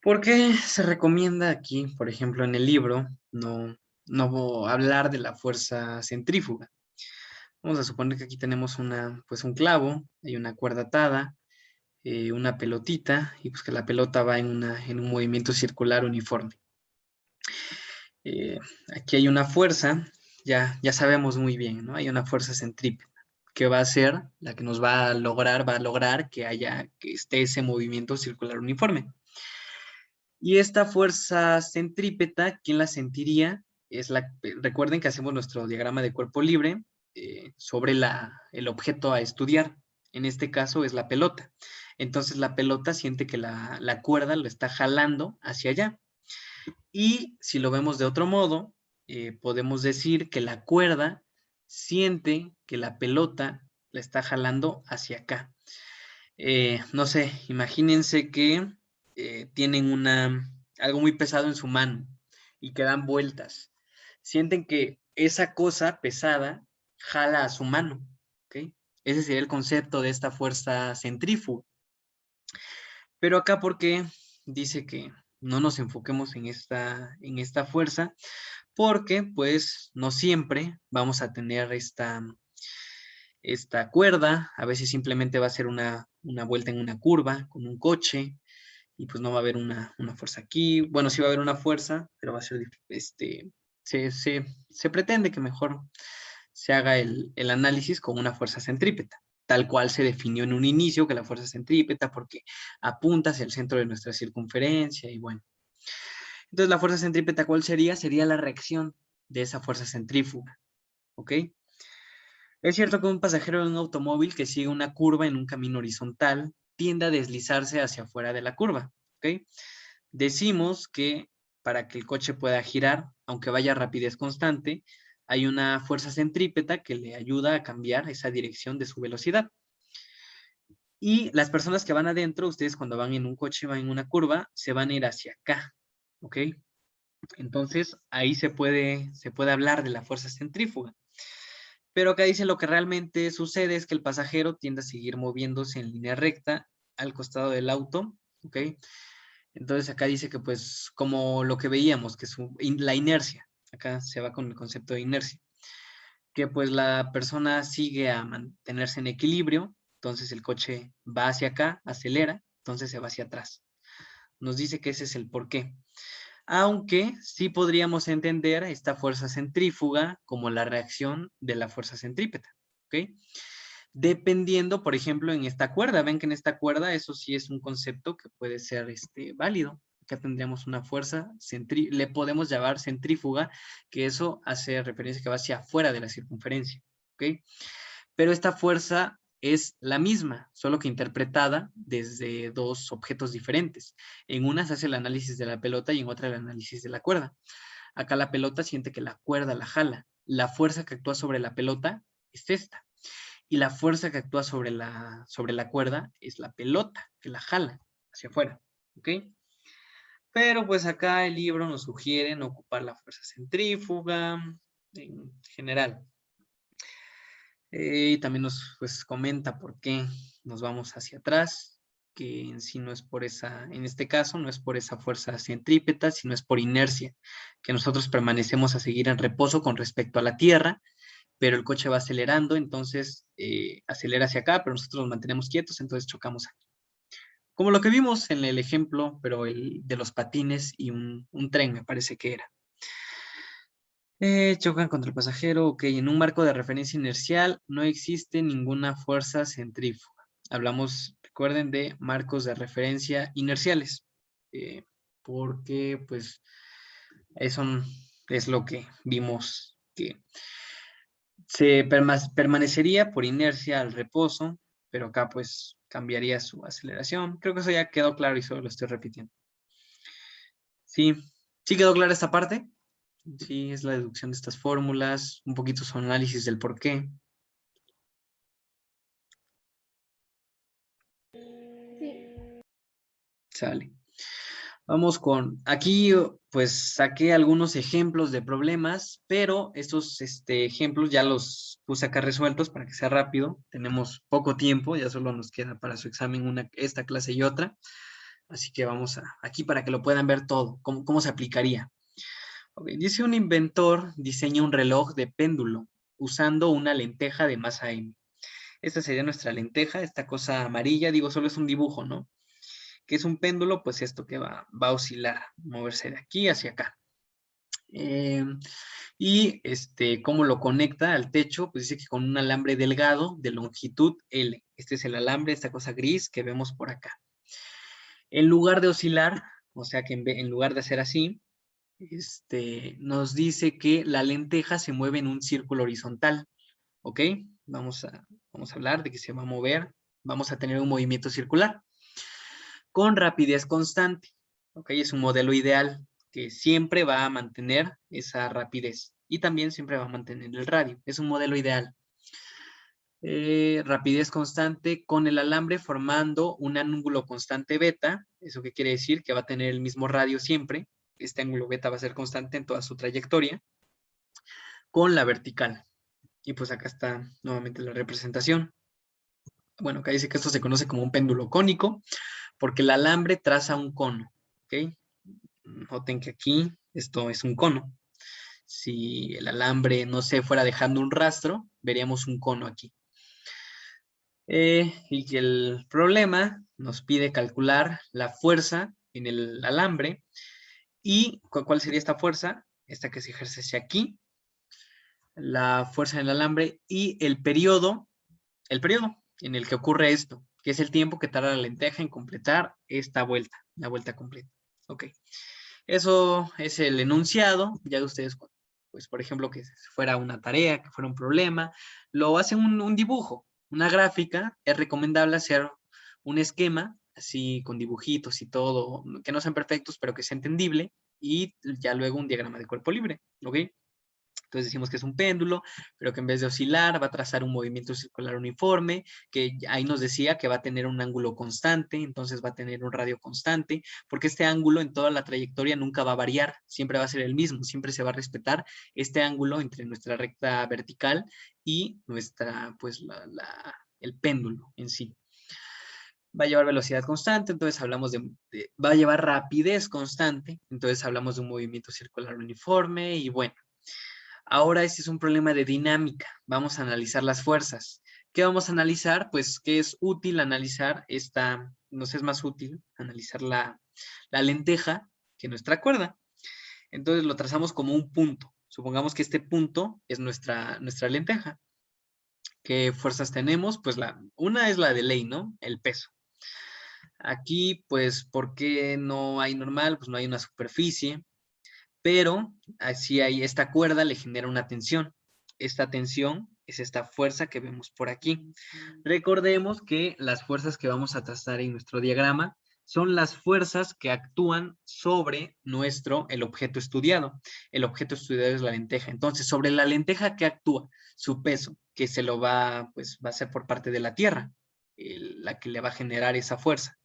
¿Por qué se recomienda aquí, por ejemplo, en el libro, no hablar de la fuerza centrífuga? Vamos a suponer que aquí tenemos pues un clavo, hay una cuerda atada, una pelotita, y pues que la pelota va en un movimiento circular uniforme. Eh, Aquí hay una fuerza, ya sabemos muy bien, ¿no? Hay una fuerza centrípeta que va a ser la que nos va a lograr que esté ese movimiento circular uniforme. Y esta fuerza centrípeta, ¿quién la sentiría? Recuerden que hacemos nuestro diagrama de cuerpo libre sobre el objeto a estudiar. En este caso es la pelota. Entonces la pelota siente que la cuerda lo está jalando hacia allá. Y si lo vemos de otro modo, podemos decir que la cuerda siente que la pelota la está jalando hacia acá. No sé, imagínense que tienen algo muy pesado en su mano y que dan vueltas. Sienten que esa cosa pesada jala a su mano, ¿ok? Ese sería el concepto de esta fuerza centrífuga. Pero acá, ¿por qué dice que no nos enfoquemos en esta fuerza? Porque, pues, no siempre vamos a tener esta cuerda, a veces simplemente va a ser una vuelta en una curva con un coche y pues no va a haber una fuerza aquí. Bueno, sí va a haber una fuerza, pero va a ser, se pretende que mejor se haga el análisis con una fuerza centrípeta, tal cual se definió en un inicio que la fuerza centrípeta porque apunta hacia el centro de nuestra circunferencia y bueno. Entonces la fuerza centrípeta, ¿cuál sería? Sería la reacción de esa fuerza centrífuga, ¿ok? Es cierto que un pasajero de un automóvil que sigue una curva en un camino horizontal tiende a deslizarse hacia afuera de la curva, ¿ok? Decimos que para que el coche pueda girar, aunque vaya a rapidez constante, hay una fuerza centrípeta que le ayuda a cambiar esa dirección de su velocidad. Y las personas que van adentro, ustedes cuando van en un coche, van en una curva, se van a ir hacia acá, ¿ok? Entonces, ahí se puede hablar de la fuerza centrífuga. Pero acá dice lo que realmente sucede es que el pasajero tiende a seguir moviéndose en línea recta al costado del auto, ¿ok? Entonces acá dice que pues como lo que veíamos, que es la inercia, acá se va con el concepto de inercia, que pues la persona sigue a mantenerse en equilibrio, entonces el coche va hacia acá, acelera, entonces se va hacia atrás. Nos dice que ese es el porqué. Aunque sí podríamos entender esta fuerza centrífuga como la reacción de la fuerza centrípeta, ¿ok? Dependiendo, por ejemplo, en esta cuerda. Ven que en esta cuerda eso sí es un concepto que puede ser válido. Acá tendríamos una fuerza, le podemos llamar centrífuga, que eso hace referencia que va hacia afuera de la circunferencia, ¿ok? Pero esta fuerza es la misma, solo que interpretada desde dos objetos diferentes. En una se hace el análisis de la pelota y en otra el análisis de la cuerda. Acá la pelota siente que la cuerda la jala. La fuerza que actúa sobre la pelota es esta. Y la fuerza que actúa sobre la cuerda es la pelota, que la jala hacia afuera. ¿Ok? Pero pues acá el libro nos sugiere no ocupar la fuerza centrífuga en general. Y también nos pues, comenta por qué nos vamos hacia atrás, que en sí no es por esa, en este caso, no es por esa fuerza centrípeta, sino es por inercia, que nosotros permanecemos a seguir en reposo con respecto a la Tierra, pero el coche va acelerando, entonces acelera hacia acá, pero nosotros nos mantenemos quietos, entonces chocamos aquí. Como lo que vimos en el ejemplo, pero el de los patines y un tren, me parece que era. Chocan contra el pasajero. Ok, en un marco de referencia inercial no existe ninguna fuerza centrífuga. Hablamos, recuerden, de marcos de referencia inerciales. Porque, pues, eso es lo que vimos que se permanecería por inercia al reposo, pero acá, pues, cambiaría su aceleración. Creo que eso ya quedó claro y solo lo estoy repitiendo. ¿Sí? ¿Sí quedó clara esta parte? Sí, es la deducción de estas fórmulas, un poquito su análisis del por qué. Sí. Sale. Vamos con, aquí pues saqué algunos ejemplos de problemas, pero estos ejemplos ya los puse acá resueltos para que sea rápido. Tenemos poco tiempo, ya solo nos queda para su examen esta clase y otra. Así que vamos aquí para que lo puedan ver todo, cómo se aplicaría. Okay, dice un inventor diseña un reloj de péndulo usando una lenteja de masa M. Esta sería nuestra lenteja, esta cosa amarilla, digo, solo es un dibujo, ¿no? Que es un péndulo, pues esto que va a oscilar, moverse de aquí hacia acá. Y cómo lo conecta al techo, pues dice que con un alambre delgado de longitud L. Este es el alambre, esta cosa gris que vemos por acá. En lugar de oscilar, o sea que en lugar de hacer así, nos dice que la lenteja se mueve en un círculo horizontal, ¿ok? Vamos a hablar de que se va a mover, vamos a tener un movimiento circular con rapidez constante, ¿ok? Es un modelo ideal que siempre va a mantener esa rapidez y también siempre va a mantener el radio, es un modelo ideal. Rapidez constante con el alambre formando un ángulo constante beta, ¿eso qué quiere decir? Que va a tener el mismo radio siempre, este ángulo beta va a ser constante en toda su trayectoria, con la vertical. Y pues acá está nuevamente la representación. Bueno, acá dice que esto se conoce como un péndulo cónico, porque el alambre traza un cono, ¿ok? Noten que aquí esto es un cono. Si el alambre, no se fuera dejando un rastro, veríamos un cono aquí. Y que el problema nos pide calcular la fuerza en el alambre. ¿Y cuál sería esta fuerza? Esta que se ejerce aquí. La fuerza en el alambre y el periodo en el que ocurre esto, que es el tiempo que tarda la lenteja en completar esta vuelta, la vuelta completa. Ok. Eso es el enunciado. Ya ustedes, pues por ejemplo, que fuera una tarea, que fuera un problema, lo hacen un dibujo, una gráfica. Es recomendable hacer un esquema, así con dibujitos y todo, que no sean perfectos, pero que sea entendible, y ya luego un diagrama de cuerpo libre, ¿ok? Entonces decimos que es un péndulo, pero que en vez de oscilar va a trazar un movimiento circular uniforme, que ahí nos decía que va a tener un ángulo constante, entonces va a tener un radio constante, porque este ángulo en toda la trayectoria nunca va a variar, siempre va a ser el mismo, siempre se va a respetar este ángulo entre nuestra recta vertical y nuestra, pues, el péndulo en sí. Va a llevar velocidad constante, entonces hablamos va a llevar rapidez constante, entonces hablamos de un movimiento circular uniforme y bueno. Ahora este es un problema de dinámica, vamos a analizar las fuerzas. ¿Qué vamos a analizar? Pues que es útil analizar nos es más útil analizar la lenteja que nuestra cuerda. Entonces lo trazamos como un punto. Supongamos que este punto es nuestra lenteja. ¿Qué fuerzas tenemos? Pues una es la de ley, ¿no? El peso. Aquí, pues, ¿por qué no hay normal? Pues no hay una superficie, pero así hay esta cuerda le genera una tensión. Esta tensión es esta fuerza que vemos por aquí. Recordemos que las fuerzas que vamos a trazar en nuestro diagrama son las fuerzas que actúan sobre el objeto estudiado. El objeto estudiado es la lenteja. Entonces, sobre la lenteja, ¿qué actúa? Su peso, que pues va a ser por parte de la Tierra, la que le va a generar esa fuerza.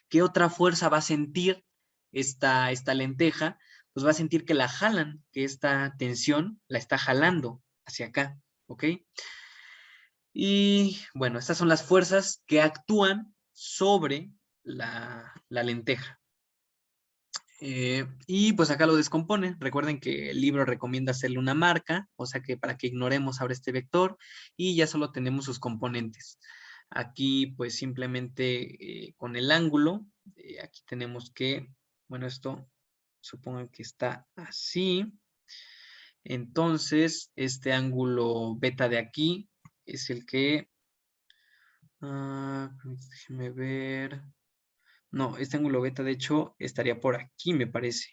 ¿Qué otra fuerza va a sentir esta lenteja? Pues va a sentir que la jalan, que esta tensión la está jalando hacia acá, ¿ok? Y bueno, estas son las fuerzas que actúan sobre la lenteja. Y pues acá lo descompone. Recuerden que el libro recomienda hacerle una marca, o sea que para que ignoremos ahora este vector y ya solo tenemos sus componentes. Aquí pues simplemente con el ángulo, aquí tenemos que, bueno, esto supongo que está así. Entonces, este ángulo beta de aquí es el que, déjenme ver. No, este ángulo beta de hecho estaría por aquí, me parece.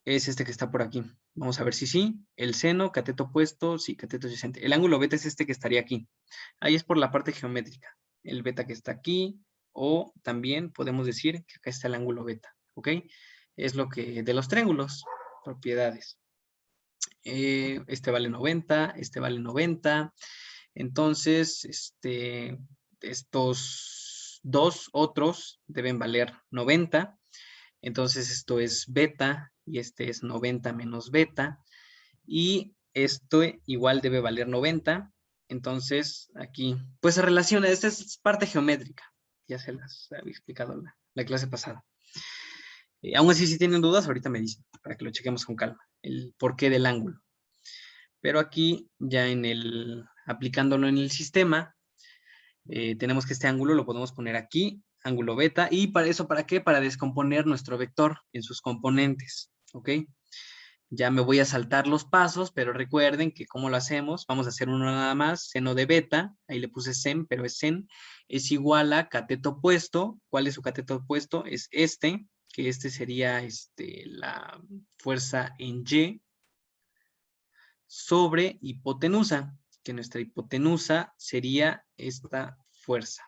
Es este que está por aquí. Vamos a ver si sí. El seno, cateto opuesto, sí, cateto adyacente. El ángulo beta es este que estaría aquí. Ahí es por la parte geométrica. El beta que está aquí, o también podemos decir que acá está el ángulo beta, ¿ok? Es lo que, de los triángulos, propiedades. Este vale 90, este vale 90. Entonces, estos dos otros deben valer 90. Entonces esto es beta y este es 90 menos beta. Y esto igual debe valer 90. Entonces aquí, pues se relaciona, esta es parte geométrica. Ya se las había explicado la clase pasada. Aún así, si tienen dudas, ahorita me dicen, para que lo chequemos con calma, el porqué del ángulo. Pero aquí, ya aplicándolo en el sistema, tenemos que este ángulo lo podemos poner aquí, ángulo beta, y para eso, ¿para qué? Para descomponer nuestro vector en sus componentes, ¿ok? Ya me voy a saltar los pasos, pero recuerden que ¿cómo lo hacemos? Vamos a hacer uno nada más, seno de beta, ahí le puse sen, pero es sen, es igual a cateto opuesto. ¿Cuál es su cateto opuesto? Es este, que este sería la fuerza en Y, sobre hipotenusa, que nuestra hipotenusa sería esta fuerza.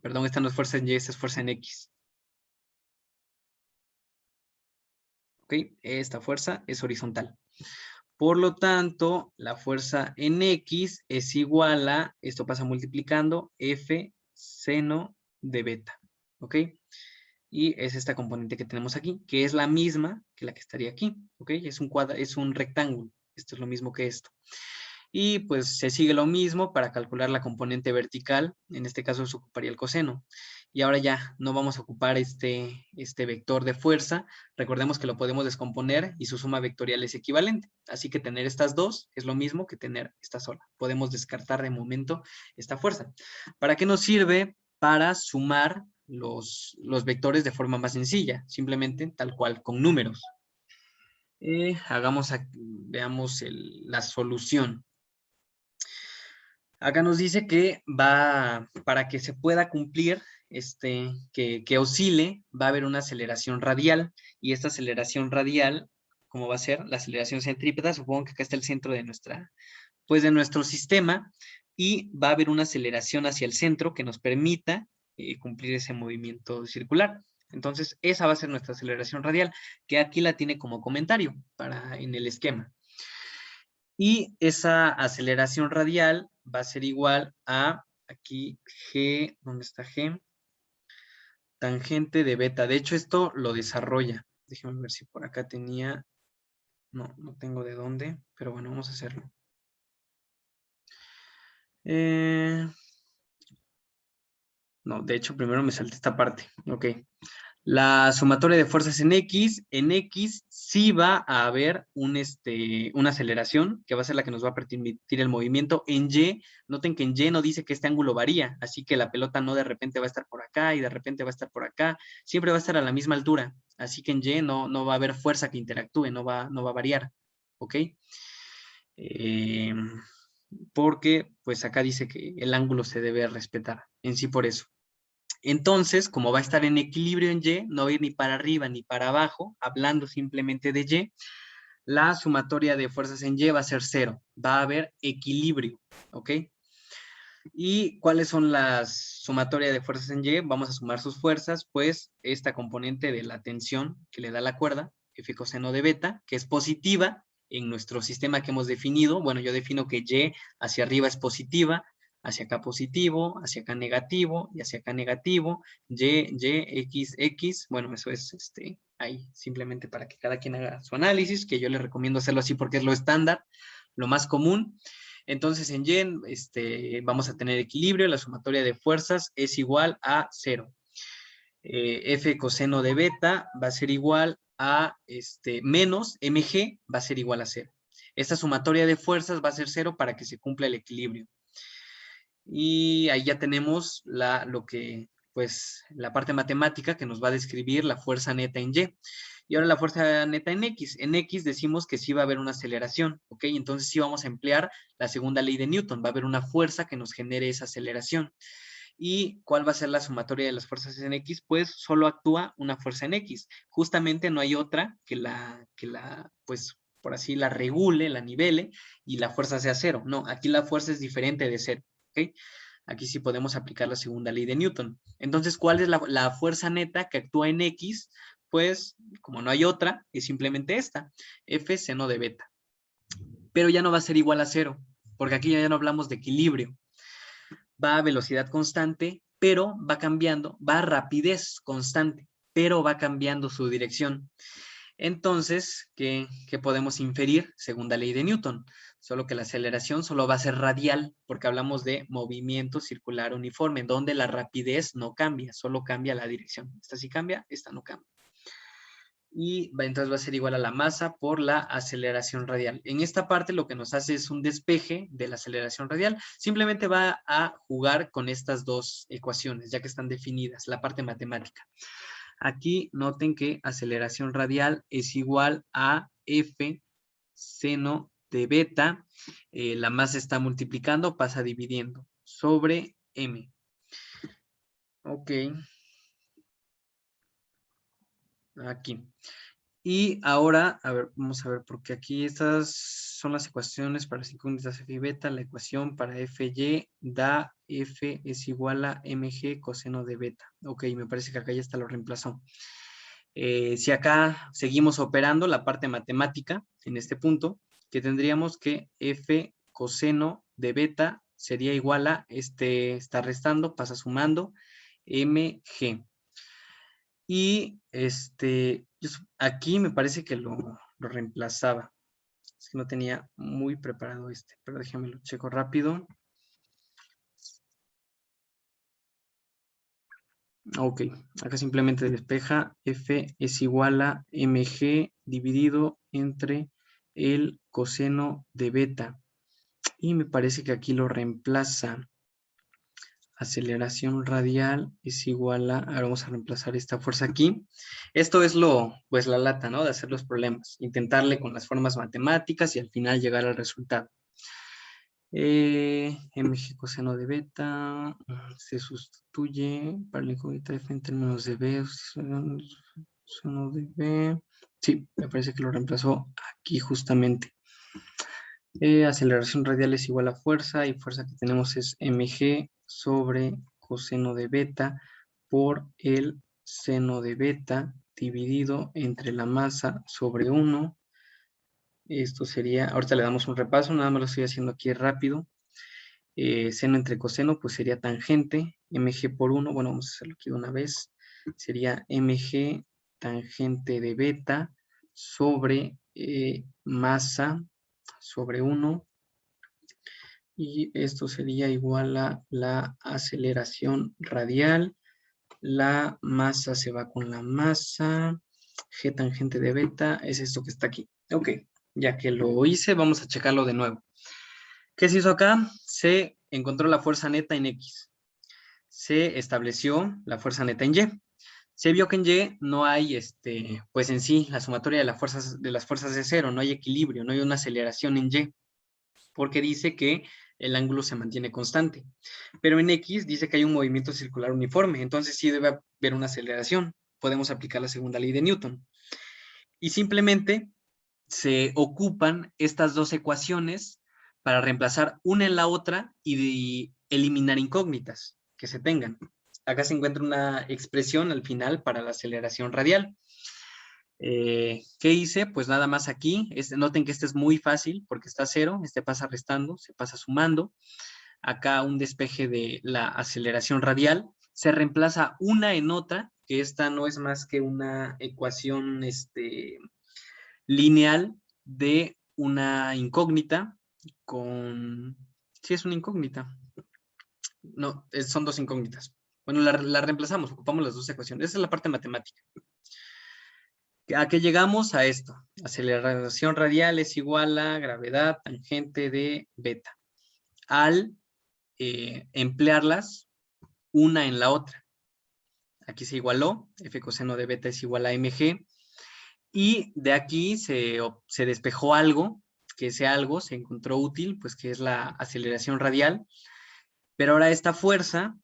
Perdón, esta no es fuerza en Y, esta es fuerza en X. ¿Ok? Esta fuerza es horizontal. Por lo tanto, la fuerza en X es igual a, esto pasa multiplicando, F seno de beta. ¿Ok? Y es esta componente que tenemos aquí, que es la misma que la que estaría aquí. ¿Ok? Es un rectángulo. Esto es lo mismo que esto. Y pues se sigue lo mismo para calcular la componente vertical. En este caso se ocuparía el coseno. Y ahora ya no vamos a ocupar este vector de fuerza. Recordemos que lo podemos descomponer y su suma vectorial es equivalente. Así que tener estas dos es lo mismo que tener esta sola. Podemos descartar de momento esta fuerza. ¿Para qué nos sirve? Para sumar los vectores de forma más sencilla. Simplemente tal cual, con números. Veamos la solución. Acá nos dice que para que se pueda cumplir, que oscile, va a haber una aceleración radial, y esta aceleración radial, ¿cómo va a ser? La aceleración centrípeta, supongo que acá está el centro de nuestro sistema, y va a haber una aceleración hacia el centro que nos permita cumplir ese movimiento circular. Entonces, esa va a ser nuestra aceleración radial, que aquí la tiene como comentario en el esquema. Y esa aceleración radial va a ser igual a, aquí, G, ¿dónde está G? Tangente de beta. De hecho, esto lo desarrolla. Déjenme ver si por acá tenía. No, no tengo de dónde, pero bueno, vamos a hacerlo. No, de hecho, primero me salté esta parte. Ok. La sumatoria de fuerzas en X sí va a haber una aceleración, que va a ser la que nos va a permitir el movimiento. En Y, noten que en Y no dice que este ángulo varía, así que la pelota no de repente va a estar por acá y de repente va a estar por acá, siempre va a estar a la misma altura, así que en Y no va a haber fuerza que interactúe, no va a variar, ¿ok? Eh, porque pues acá dice que el ángulo se debe respetar, en sí por eso. Entonces, como va a estar en equilibrio en Y, no va a ir ni para arriba ni para abajo, hablando simplemente de Y, la sumatoria de fuerzas en Y va a ser 0. Va a haber equilibrio, ¿ok? ¿Y cuáles son las sumatorias de fuerzas en Y? Vamos a sumar sus fuerzas, pues esta componente de la tensión que le da la cuerda, F coseno de beta, que es positiva en nuestro sistema que hemos definido. Bueno, yo defino que Y hacia arriba es positiva, hacia acá positivo, hacia acá negativo y hacia acá negativo. X. Bueno, eso es ahí, simplemente para que cada quien haga su análisis, que yo les recomiendo hacerlo así porque es lo estándar, lo más común. Entonces en Y vamos a tener equilibrio, la sumatoria de fuerzas es igual a 0. F coseno de beta va a ser igual a menos mg va a ser igual a 0. Esta sumatoria de fuerzas va a ser 0 para que se cumpla el equilibrio. Y ahí ya tenemos pues, la parte matemática que nos va a describir la fuerza neta en Y. Y ahora la fuerza neta en X. En X decimos que sí va a haber una aceleración, ¿ok? Entonces sí vamos a emplear la segunda ley de Newton. Va a haber una fuerza que nos genere esa aceleración. ¿Y cuál va a ser la sumatoria de las fuerzas en X? Pues solo actúa una fuerza en X. Justamente no hay otra pues, por así la regule, la nivele, y la fuerza sea 0. No, aquí la fuerza es diferente de 0, ¿ok? Aquí sí podemos aplicar la segunda ley de Newton. Entonces, ¿cuál es la fuerza neta que actúa en X? Pues, como no hay otra, es simplemente esta, F seno de beta. Pero ya no va a ser igual a 0, porque aquí ya no hablamos de equilibrio. Va a velocidad constante, pero va cambiando, va a rapidez constante, pero va cambiando su dirección. Entonces, ¿qué podemos inferir según la ley de Newton? Solo que la aceleración solo va a ser radial, porque hablamos de movimiento circular uniforme, donde la rapidez no cambia, solo cambia la dirección. Esta sí cambia, esta no cambia. Y entonces va a ser igual a la masa por la aceleración radial. En esta parte lo que nos hace es un despeje de la aceleración radial. Simplemente va a jugar con estas dos ecuaciones, ya que están definidas, la parte matemática. Aquí noten que aceleración radial es igual a F seno de beta. La masa está multiplicando, pasa dividiendo sobre M. Ok. Aquí. Y ahora, a ver, vamos a ver, porque aquí estas son las ecuaciones para las incógnitas F y beta. La ecuación para FY da F es igual a mg coseno de beta. Ok, me parece que acá ya está lo reemplazó. Si acá seguimos operando la parte matemática en este punto, que tendríamos que F coseno de beta sería igual a, está restando, pasa sumando, mg. Y aquí me parece que lo reemplazaba. Es que no tenía muy preparado pero déjame lo checo rápido. Ok, acá simplemente despeja F es igual a mg dividido entre el coseno de beta. Y me parece que aquí lo reemplaza. Aceleración radial es igual a, ahora vamos a reemplazar esta fuerza aquí. Esto es pues la lata, ¿no? De hacer los problemas. Intentarle con las formas matemáticas y al final llegar al resultado. mg coseno de beta se sustituye para la incógnita f en términos de b. Coseno de b. Sí, me parece que lo reemplazó aquí justamente. Aceleración radial es igual a fuerza y fuerza que tenemos es mg sobre coseno de beta por el seno de beta dividido entre la masa sobre 1 Esto sería, ahorita le damos un repaso, nada más lo estoy haciendo aquí rápido. Seno entre coseno, pues sería tangente, mg por 1, bueno, vamos a hacerlo aquí de una vez. Sería mg tangente de beta sobre masa sobre 1. Y esto sería igual a la aceleración radial. La masa se va con la masa. G tangente de beta es esto que está aquí. Ok, ya que lo hice, vamos a checarlo de nuevo. ¿Qué se hizo acá? Se encontró la fuerza neta en X. Se estableció la fuerza neta en Y. Se vio que en Y no hay, pues en sí, la sumatoria de las fuerzas es cero, no hay equilibrio, no hay una aceleración en Y, porque dice que el ángulo se mantiene constante. Pero en X dice que hay un movimiento circular uniforme, entonces sí debe haber una aceleración. Podemos aplicar la segunda ley de Newton. Y simplemente se ocupan estas dos ecuaciones para reemplazar una en la otra y eliminar incógnitas que se tengan. Acá se encuentra una expresión al final para la aceleración radial. ¿Qué hice? Pues nada más aquí. Noten que este es muy fácil porque está cero, este pasa restando, se pasa sumando. Acá un despeje de la aceleración radial. Se reemplaza una en otra, que esta no es más que una ecuación lineal de una incógnita con... Sí, es una incógnita. No, son dos incógnitas. Bueno, la reemplazamos, ocupamos las dos ecuaciones. Esa es la parte matemática. ¿A qué llegamos? A esto. Aceleración radial es igual a gravedad tangente de beta. Al emplearlas una en la otra. Aquí se igualó. F coseno de beta es igual a mg. Y de aquí se despejó algo, que ese algo se encontró útil, pues que es la aceleración radial. Pero ahora esta fuerza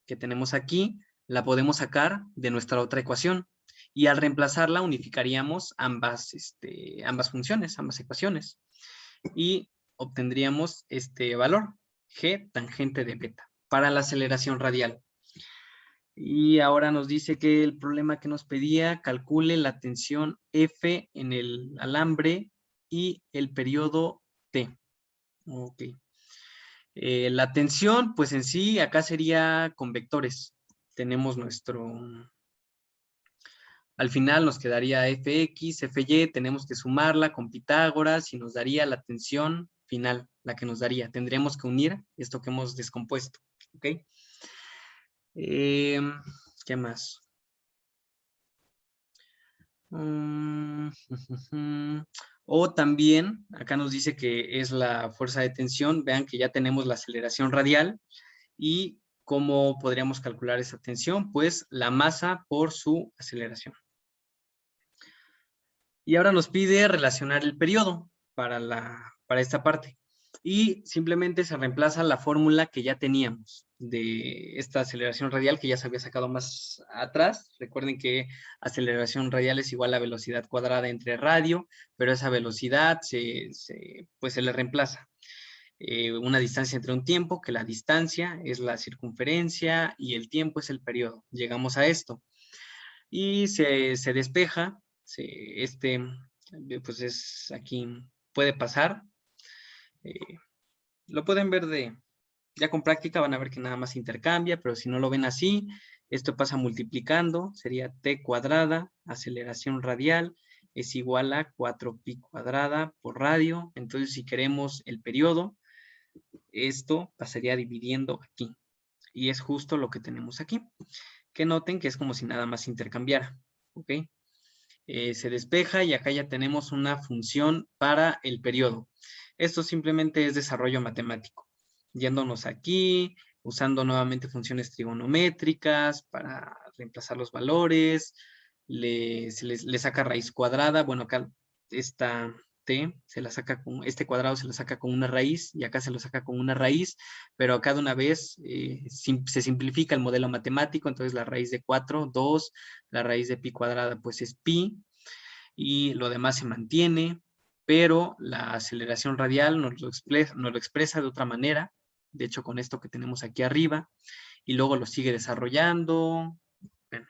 que tenemos aquí, la podemos sacar de nuestra otra ecuación. Y al reemplazarla unificaríamos ambas funciones, ambas ecuaciones. Y obtendríamos este valor, G tangente de beta, para la aceleración radial. Y ahora nos dice que el problema que nos pedía, calcule la tensión F en el alambre y el periodo T. Ok. La tensión, pues en sí, acá sería con vectores. Tenemos al final nos quedaría Fx, Fy, tenemos que sumarla con Pitágoras y nos daría la tensión final, la que nos daría. Tendríamos que unir esto que hemos descompuesto. ¿Ok? ¿Qué más? O también, acá nos dice que es la fuerza de tensión. Vean que ya tenemos la aceleración radial. ¿Y cómo podríamos calcular esa tensión? Pues la masa por su aceleración. Y ahora nos pide relacionar el periodo para esta parte. Y simplemente se reemplaza la fórmula que ya teníamos de esta aceleración radial que ya se había sacado más atrás. Recuerden que aceleración radial es igual a velocidad cuadrada entre radio, pero esa velocidad pues se le reemplaza. Una distancia entre un tiempo, que la distancia es la circunferencia y el tiempo es el periodo. Llegamos a esto. Y se despeja, pues es aquí, puede pasar. Lo pueden ver ya con práctica, van a ver que nada más intercambia, pero si no lo ven así, esto pasa multiplicando, sería t cuadrada, aceleración radial, es igual a 4pi cuadrada por radio. Entonces, si queremos el periodo, esto pasaría dividiendo aquí. Y es justo lo que tenemos aquí. Que noten que es como si nada más intercambiara. ¿Ok? Se despeja y acá ya tenemos una función para el periodo. Esto simplemente es desarrollo matemático. Yéndonos aquí, usando nuevamente funciones trigonométricas para reemplazar los valores, le saca raíz cuadrada. Bueno, acá esta t se la saca con, este cuadrado se la saca con una raíz y acá se lo saca con una raíz, pero acá de una vez se simplifica el modelo matemático. Entonces la raíz de 4, 2, la raíz de pi cuadrada pues es pi y lo demás se mantiene, pero la aceleración radial nos lo expresa de otra manera, de hecho con esto que tenemos aquí arriba, y luego lo sigue desarrollando. Bueno,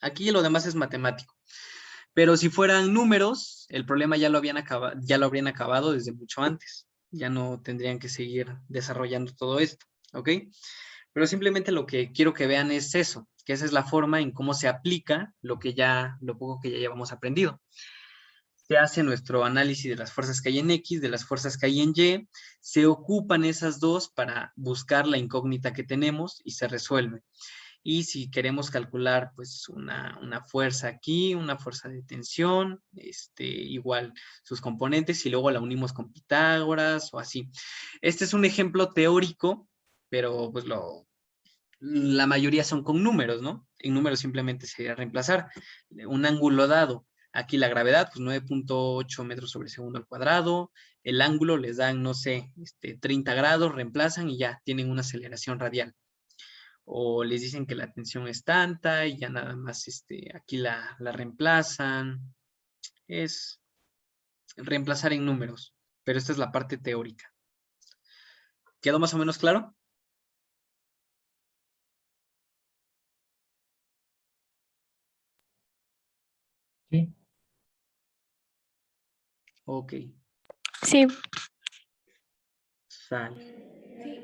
aquí lo demás es matemático. Pero si fueran números, el problema ya lo habrían acabado desde mucho antes. Ya no tendrían que seguir desarrollando todo esto, ¿ok? Pero simplemente lo que quiero que vean es eso, que esa es la forma en cómo se aplica lo poco que ya llevamos aprendido. Se hace nuestro análisis de las fuerzas que hay en X, de las fuerzas que hay en Y, se ocupan esas dos para buscar la incógnita que tenemos y se resuelve. Y si queremos calcular pues una fuerza aquí, una fuerza de tensión, igual sus componentes y luego la unimos con Pitágoras o así. Este es un ejemplo teórico, pero pues la mayoría son con números, ¿no? En números simplemente sería reemplazar un ángulo dado. Aquí la gravedad, pues 9.8 metros sobre segundo al cuadrado. El ángulo les dan, no sé, 30 grados, reemplazan y ya tienen una aceleración radial. O les dicen que la tensión es tanta y ya nada más aquí la reemplazan. Es reemplazar en números, pero esta es la parte teórica. ¿Quedó más o menos claro? Sí. Ok, Sí. sale. Sí.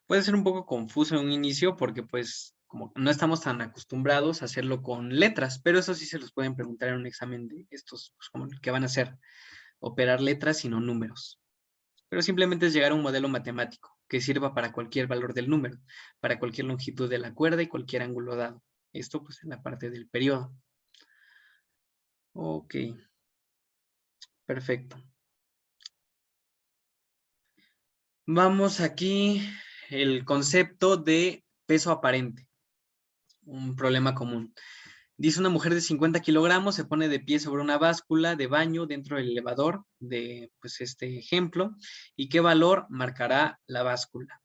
Puede ser un poco confuso en un inicio porque pues como no estamos tan acostumbrados a hacerlo con letras, pero eso sí se los pueden preguntar en un examen de estos, pues, como el que van a hacer, operar letras y no números. Pero simplemente es llegar a un modelo matemático que sirva para cualquier valor del número, para cualquier longitud de la cuerda y cualquier ángulo dado. Esto pues en la parte del periodo. Ok, perfecto. Vamos aquí el concepto de peso aparente, un problema común. Dice una mujer de 50 kilogramos se pone de pie sobre una báscula de baño dentro del elevador de pues, este ejemplo. ¿Y qué valor marcará la báscula?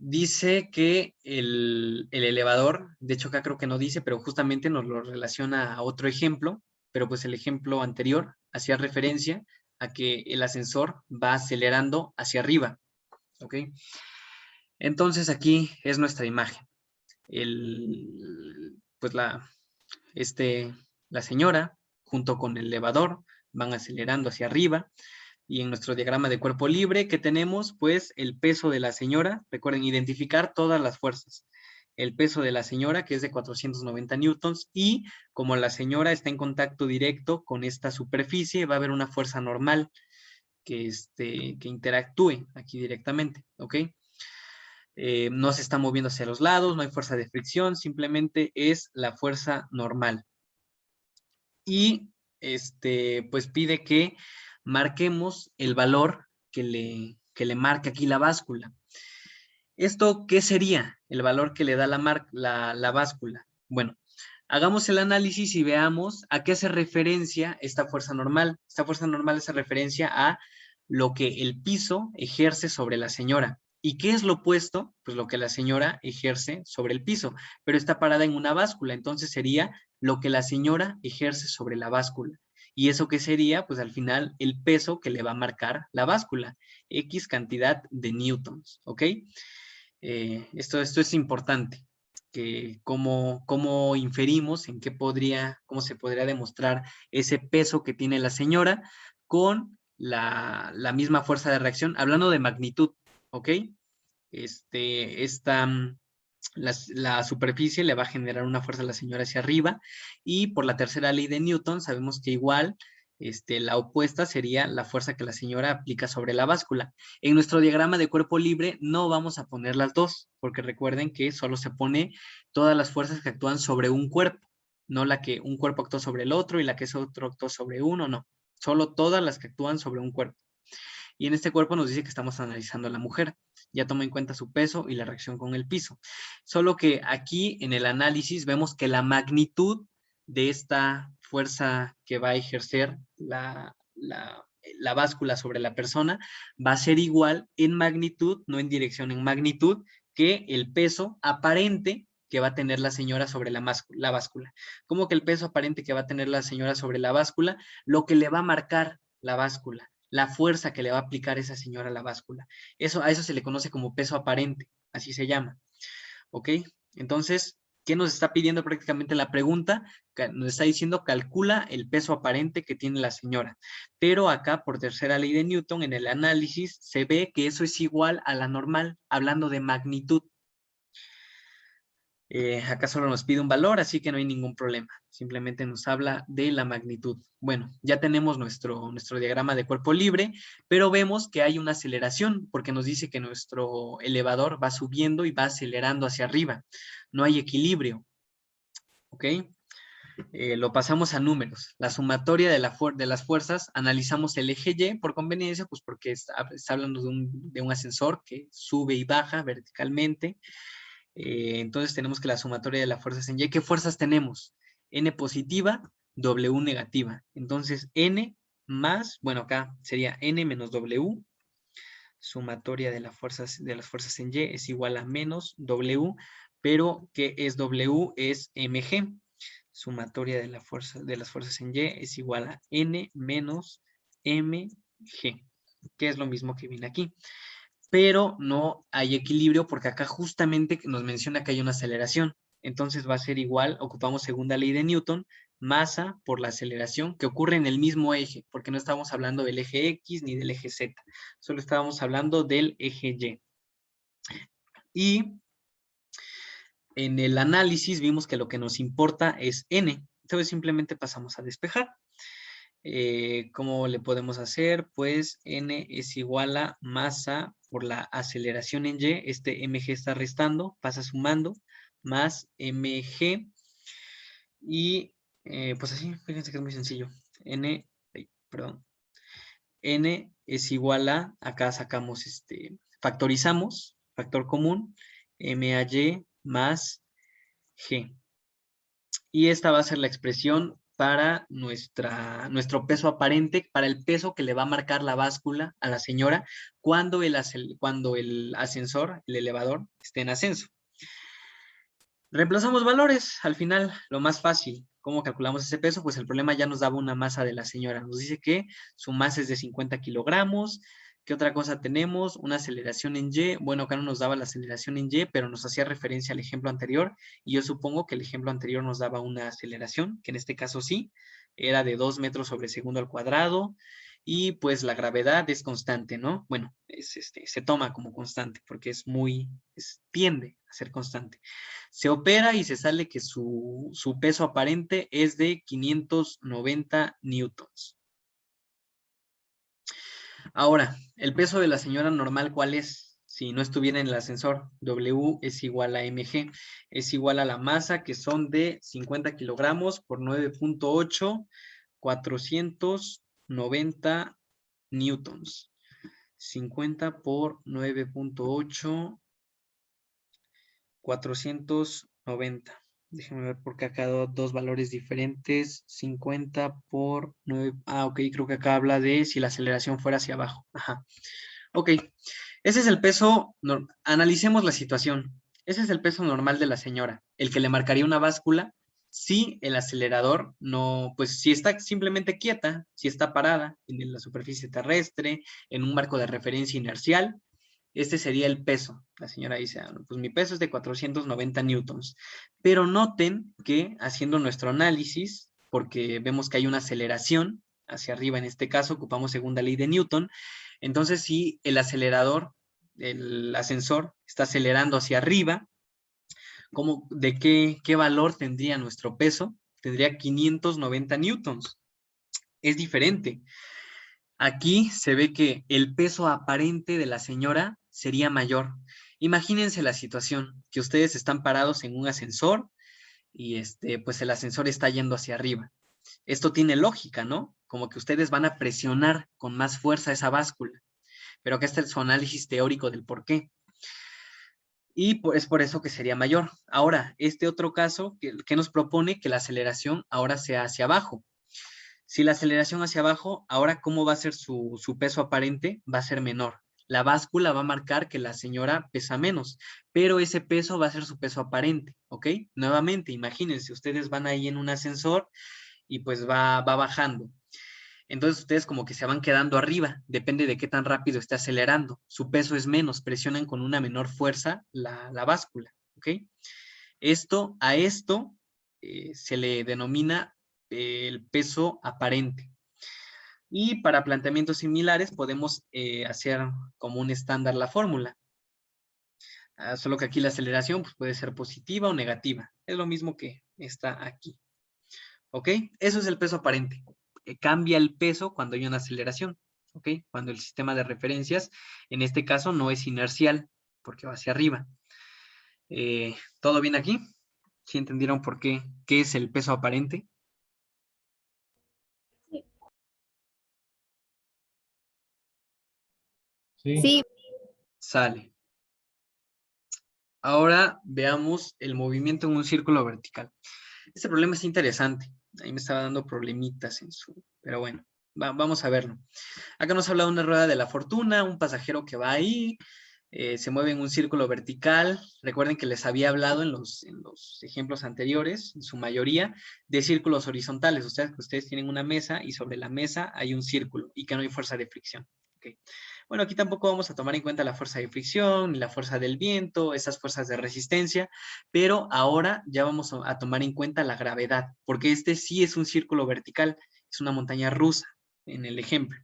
Dice que el elevador, de hecho acá creo que no dice, pero justamente nos lo relaciona a otro ejemplo, pero pues el ejemplo anterior hacía referencia a que el ascensor va acelerando hacia arriba, ¿ok? Entonces aquí es nuestra imagen. Pues la señora, junto con el elevador, van acelerando hacia arriba. Y en nuestro diagrama de cuerpo libre, ¿qué tenemos? Pues el peso de la señora. Recuerden identificar todas las fuerzas. El peso de la señora, que es de 490 newtons, y como la señora está en contacto directo con esta superficie, va a haber una fuerza normal que interactúe aquí directamente, ¿ok? No se está moviendo hacia los lados, no hay fuerza de fricción, simplemente es la fuerza normal. Y pues pide que marquemos el valor que le marca aquí la báscula. ¿Esto qué sería? El valor que le da la báscula. Bueno, hagamos el análisis y veamos a qué hace referencia esta fuerza normal. Esta fuerza normal hace referencia a lo que el piso ejerce sobre la señora. ¿Y qué es lo opuesto? Pues lo que la señora ejerce sobre el piso, pero está parada en una báscula, entonces sería lo que la señora ejerce sobre la báscula. ¿Y eso qué sería? Pues al final el peso que le va a marcar la báscula, X cantidad de newtons, ¿ok? Esto es importante, que cómo inferimos, cómo se podría demostrar ese peso que tiene la señora con la misma fuerza de reacción, hablando de magnitud, ¿ok? Esta, la superficie le va a generar una fuerza a la señora hacia arriba y por la tercera ley de Newton sabemos que igual la opuesta sería la fuerza que la señora aplica sobre la báscula. En nuestro diagrama de cuerpo libre no vamos a poner las dos, porque recuerden que solo se pone todas las fuerzas que actúan sobre un cuerpo, no la que un cuerpo actúa sobre el otro y la que es otro actúa sobre uno, no. Solo todas las que actúan sobre un cuerpo. Y en este cuerpo nos dice que estamos analizando a la mujer. Ya toma en cuenta su peso y la reacción con el piso. Solo que aquí en el análisis vemos que la magnitud de esta fuerza que va a ejercer la báscula sobre la persona va a ser igual en magnitud, no en dirección, en magnitud, que el peso aparente que va a tener la señora sobre la báscula. ¿Cómo que el peso aparente que va a tener la señora sobre la báscula? Lo que le va a marcar la báscula, la fuerza que le va a aplicar esa señora a la báscula. A eso se le conoce como peso aparente, así se llama. ¿Ok? Entonces, ¿Qué nos está pidiendo prácticamente la pregunta? Nos está diciendo calcula el peso aparente que tiene la señora. Pero acá, por tercera ley de Newton, en el análisis, se ve que eso es igual a la normal, hablando de magnitud. Acá solo nos pide un valor, así que no hay ningún problema. Simplemente nos habla de la magnitud. Bueno, ya tenemos nuestro diagrama de cuerpo libre, pero vemos que hay una aceleración, porque nos dice que nuestro elevador va subiendo y va acelerando hacia arriba. No hay equilibrio. ¿Ok? Lo pasamos a números. La sumatoria de las fuerzas, analizamos el eje Y por conveniencia, pues porque está hablando de un ascensor que sube y baja verticalmente. Entonces tenemos que la sumatoria de las fuerzas en Y. ¿Qué fuerzas tenemos? N positiva, W negativa. Entonces N más, bueno, acá sería N menos W. Sumatoria de las fuerzas en Y es igual a menos W, pero ¿qué es W? Es mg. Sumatoria de las fuerzas en Y es igual a N menos mg, que es lo mismo que viene aquí. Pero no hay equilibrio porque acá justamente nos menciona que hay una aceleración. Entonces va a ser igual, ocupamos segunda ley de Newton, masa por la aceleración que ocurre en el mismo eje, porque no estamos hablando del eje X ni del eje Z, solo estábamos hablando del eje Y. Y en el análisis vimos que lo que nos importa es N, entonces simplemente pasamos a despejar. ¿Cómo le podemos hacer? Pues N es igual a masa por la aceleración en Y, este mg está restando, pasa sumando, más mg, y pues así, fíjense que es muy sencillo. N es igual a, acá sacamos factorizamos, factor común, MAY más G. Y esta va a ser la expresión para nuestro peso aparente, para el peso que le va a marcar la báscula a la señora cuando el ascensor, el elevador, esté en ascenso. Reemplazamos valores, al final, lo más fácil. ¿Cómo calculamos ese peso? Pues el problema ya nos daba una masa de la señora. Nos dice que su masa es de 50 kilogramos. ¿Qué otra cosa tenemos? Una aceleración en Y. Bueno, acá no nos daba la aceleración en Y, pero nos hacía referencia al ejemplo anterior. Y yo supongo que el ejemplo anterior nos daba una aceleración, que en este caso sí, era de 2 metros sobre segundo al cuadrado. Y pues la gravedad es constante, ¿no? Bueno, se toma como constante porque tiende a ser constante. Se opera y se sale que su peso aparente es de 590 newtons. Ahora, el peso de la señora normal, ¿cuál es? Si no estuviera en el ascensor, W es igual a mg, es igual a la masa, que son de 50 kilogramos por 9.8, 490 newtons. 50 por 9.8, 490. Déjenme ver porque acá dos valores diferentes. 50 por 9. Ah, ok, creo que acá habla de si la aceleración fuera hacia abajo. Ajá. Ok, ese es el peso. Analicemos la situación. Ese es el peso normal de la señora, el que le marcaría una báscula si el acelerador no, pues si está simplemente quieta, si está parada en la superficie terrestre, en un marco de referencia inercial. Este sería el peso. La señora dice, pues mi peso es de 490 newtons. Pero noten que haciendo nuestro análisis, porque vemos que hay una aceleración hacia arriba, en este caso ocupamos segunda ley de Newton, entonces si el acelerador, el ascensor, está acelerando hacia arriba, ¿de qué valor tendría nuestro peso? Tendría 590 newtons. Es diferente. Aquí se ve que el peso aparente de la señora sería mayor. Imagínense la situación, que ustedes están parados en un ascensor y pues el ascensor está yendo hacia arriba. Esto tiene lógica, ¿no? Como que ustedes van a presionar con más fuerza esa báscula. Pero acá está su análisis teórico del por qué. Y es por eso que sería mayor. Ahora, este otro caso que nos propone que la aceleración ahora sea hacia abajo. Si la aceleración hacia abajo, ahora ¿cómo va a ser su peso aparente? Va a ser menor. La báscula va a marcar que la señora pesa menos, pero ese peso va a ser su peso aparente, ¿ok? Nuevamente, imagínense, ustedes van ahí en un ascensor y pues va bajando. Entonces ustedes como que se van quedando arriba, depende de qué tan rápido esté acelerando. Su peso es menos, presionan con una menor fuerza la báscula, ¿ok? A esto se le denomina el peso aparente. Y para planteamientos similares podemos hacer como un estándar la fórmula. Solo que aquí la aceleración pues, puede ser positiva o negativa. Es lo mismo que está aquí. ¿Ok? Eso es el peso aparente. Cambia el peso cuando hay una aceleración. ¿Ok? Cuando el sistema de referencias, en este caso, no es inercial, porque va hacia arriba. ¿Todo bien aquí? ¿Sí entendieron por qué? ¿Qué es el peso aparente? Sí. Sí, Sale. Ahora veamos el movimiento en un círculo vertical. Este problema es interesante. Ahí me estaba dando problemitas en su... Pero bueno, vamos a verlo. Acá nos habla de una rueda de la fortuna, un pasajero que va ahí, se mueve en un círculo vertical. Recuerden que les había hablado en los ejemplos anteriores, en su mayoría, de círculos horizontales. Ustedes tienen una mesa y sobre la mesa hay un círculo y que no hay fuerza de fricción. Okay. Bueno, aquí tampoco vamos a tomar en cuenta la fuerza de fricción, ni la fuerza del viento, esas fuerzas de resistencia, pero ahora ya vamos a tomar en cuenta la gravedad, porque este sí es un círculo vertical, es una montaña rusa, en el ejemplo.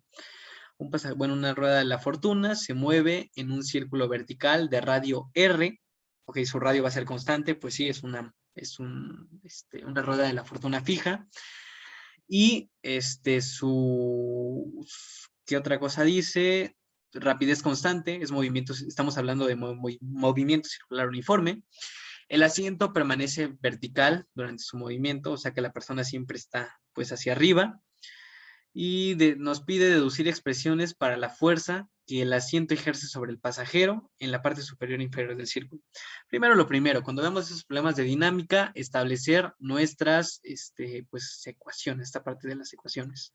Una rueda de la fortuna se mueve en un círculo vertical de radio R. Ok, su radio va a ser constante, pues sí, es una rueda de la fortuna fija. Y ¿qué otra cosa dice? Rapidez constante, es movimiento, estamos hablando de movimiento circular uniforme. El asiento permanece vertical durante su movimiento, o sea que la persona siempre está pues hacia arriba. Y nos pide deducir expresiones para la fuerza que el asiento ejerce sobre el pasajero en la parte superior e inferior del círculo. Primero lo primero, cuando vemos esos problemas de dinámica, establecer nuestras pues, ecuaciones, esta parte de las ecuaciones.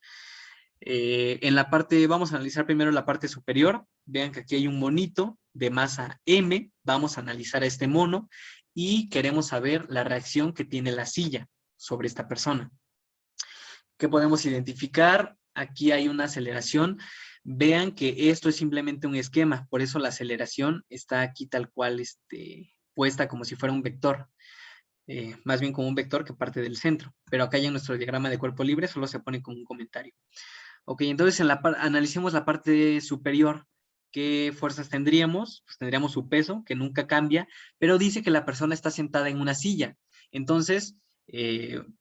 Vamos a analizar primero la parte superior. Vean que aquí hay un monito de masa M. Vamos a analizar a este mono y queremos saber la reacción que tiene la silla sobre esta persona. ¿Qué podemos identificar? Aquí hay una aceleración. Vean que esto es simplemente un esquema, por eso la aceleración está aquí tal cual puesta como si fuera un vector. Más bien como un vector que parte del centro. Pero acá ya en nuestro diagrama de cuerpo libre solo se pone como un comentario. Ok, entonces analicemos la parte superior. ¿Qué fuerzas tendríamos? Pues tendríamos su peso, que nunca cambia, pero dice que la persona está sentada en una silla. Entonces,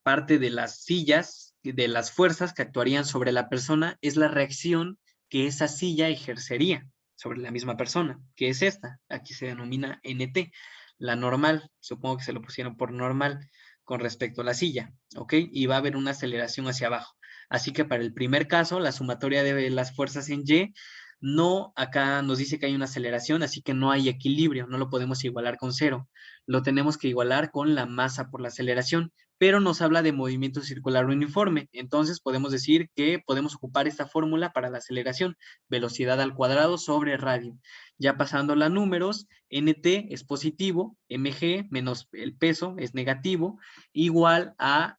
parte de las sillas, de las fuerzas que actuarían sobre la persona, es la reacción que esa silla ejercería sobre la misma persona, que es esta. Aquí se denomina NT, la normal. Supongo que se lo pusieron por normal con respecto a la silla, ¿ok? Y va a haber una aceleración hacia abajo. Así que para el primer caso, la sumatoria de las fuerzas en Y, no, acá nos dice que hay una aceleración, así que no hay equilibrio, no lo podemos igualar con cero. Lo tenemos que igualar con la masa por la aceleración, pero nos habla de movimiento circular uniforme. Entonces podemos decir que podemos ocupar esta fórmula para la aceleración, velocidad al cuadrado sobre radio. Ya pasando a números, NT es positivo, mg menos el peso es negativo, igual a,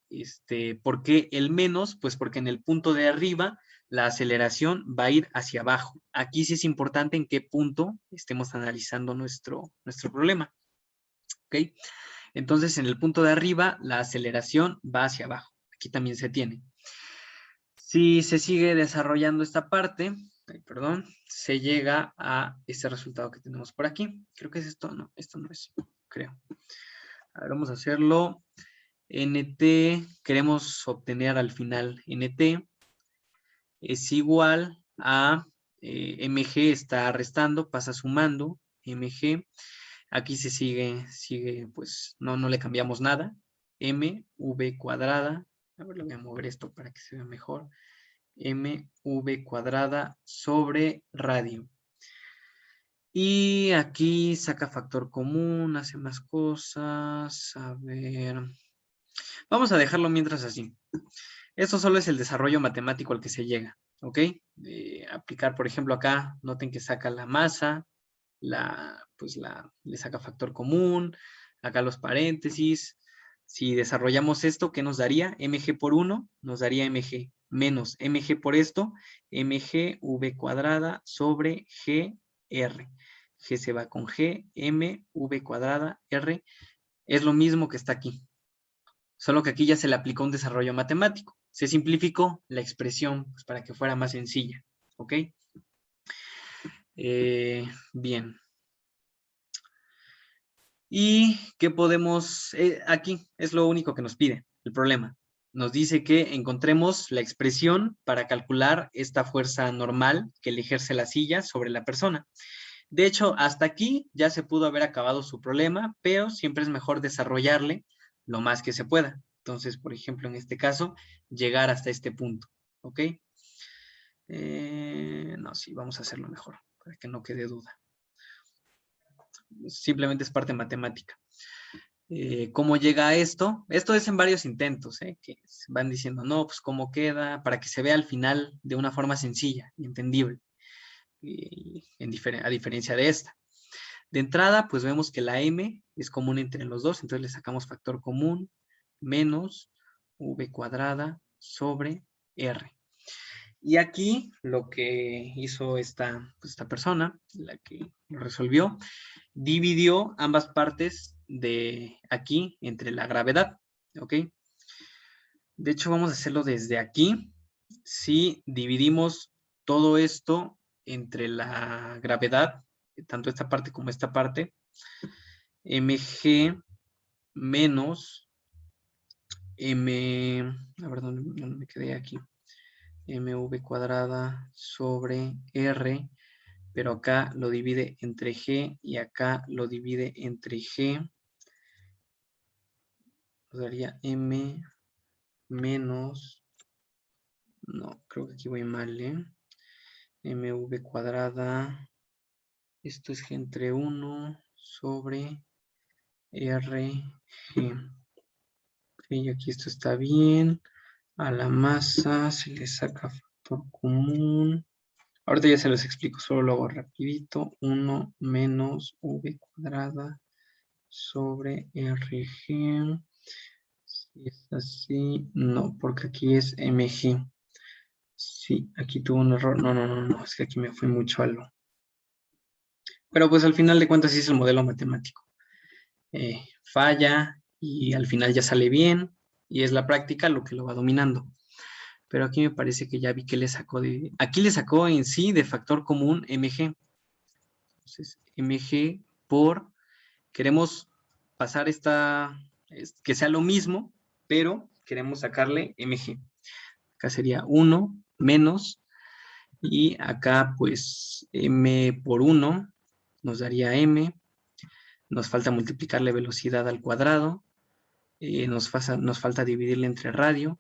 ¿por qué el menos? Pues porque en el punto de arriba la aceleración va a ir hacia abajo. Aquí sí es importante en qué punto estemos analizando nuestro problema. ¿Ok? Entonces, en el punto de arriba, la aceleración va hacia abajo. Aquí también se tiene. Si se sigue desarrollando esta parte, se llega a este resultado que tenemos por aquí. Creo que es esto. No, esto no es, creo. A ver, vamos a hacerlo. NT, queremos obtener al final NT, es igual a MG está restando, pasa sumando, MG, aquí se sigue, pues no le cambiamos nada, MV cuadrada, a ver, le voy a mover esto para que se vea mejor, MV cuadrada sobre radio. Y aquí saca factor común, hace más cosas, a ver, vamos a dejarlo mientras así. Esto solo es el desarrollo matemático al que se llega, ¿ok? Aplicar, por ejemplo, acá, noten que saca la masa, le saca factor común, acá los paréntesis. Si desarrollamos esto, ¿qué nos daría? Mg por 1 nos daría Mg menos Mg por esto, Mg v cuadrada sobre Gr. G se va con G, M, V cuadrada, R, Es lo mismo que está aquí. Solo que aquí ya se le aplicó un desarrollo matemático. Se simplificó la expresión pues, para que fuera más sencilla. ¿Ok? Bien. ¿Y qué podemos? Aquí es lo único que nos pide el problema. Nos dice que encontremos la expresión para calcular esta fuerza normal que le ejerce la silla sobre la persona. De hecho, hasta aquí ya se pudo haber acabado su problema, pero siempre es mejor desarrollarle lo más que se pueda. Entonces, por ejemplo, en este caso, llegar hasta este punto. ¿Ok? No, sí, vamos a hacerlo mejor, para que no quede duda. Simplemente es parte matemática. ¿Cómo llega a esto? Esto es en varios intentos, que van diciendo, no, pues cómo queda, para que se vea al final de una forma sencilla y entendible, a diferencia de esta. De entrada, pues vemos que la m es común entre los dos, entonces le sacamos factor común, menos v cuadrada sobre r. Y aquí lo que hizo esta persona, la que lo resolvió, dividió ambas partes de aquí entre la gravedad, ¿ok? De hecho, vamos a hacerlo desde aquí. Si dividimos todo esto entre la gravedad, tanto esta parte como esta parte, mg menos a ver, ¿dónde me quedé aquí? mv cuadrada sobre r, pero acá lo divide entre g y acá lo divide entre g. Nos daría m menos, no, creo que aquí voy mal, mv cuadrada, esto es g entre 1 sobre rg. Y aquí esto está bien. A la masa se le saca factor común. Ahorita ya se los explico, solo lo hago rapidito. 1 menos v cuadrada sobre rg. Si es así, no, porque aquí es mg. Sí, aquí tuvo un error. No, es que aquí me fui mucho a lo. Pero pues al final de cuentas sí es el modelo matemático. Falla y al final ya sale bien y es la práctica lo que lo va dominando. Pero aquí me parece que ya vi que le sacó de... Aquí le sacó en sí de factor común mg. Entonces, mg por... Queremos pasar que sea lo mismo, pero queremos sacarle mg. Acá sería 1 menos, y acá pues m por 1 nos daría m, nos falta multiplicarle velocidad al cuadrado, nos falta dividirle entre radio,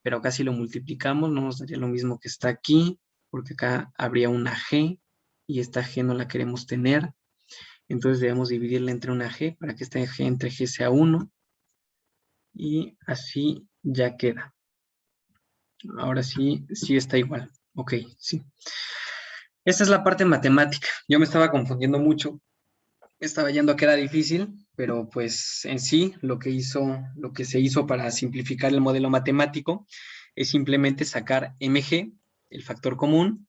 pero acá si lo multiplicamos no nos daría lo mismo que está aquí, porque acá habría una g, y esta g no la queremos tener, entonces debemos dividirla entre una g, para que esta g entre g sea 1, y así ya queda. Ahora sí está igual. Ok, sí. Esta es la parte matemática. Yo me estaba confundiendo mucho. Estaba yendo a que era difícil, pero pues en sí lo que se hizo para simplificar el modelo matemático es simplemente sacar mg, el factor común,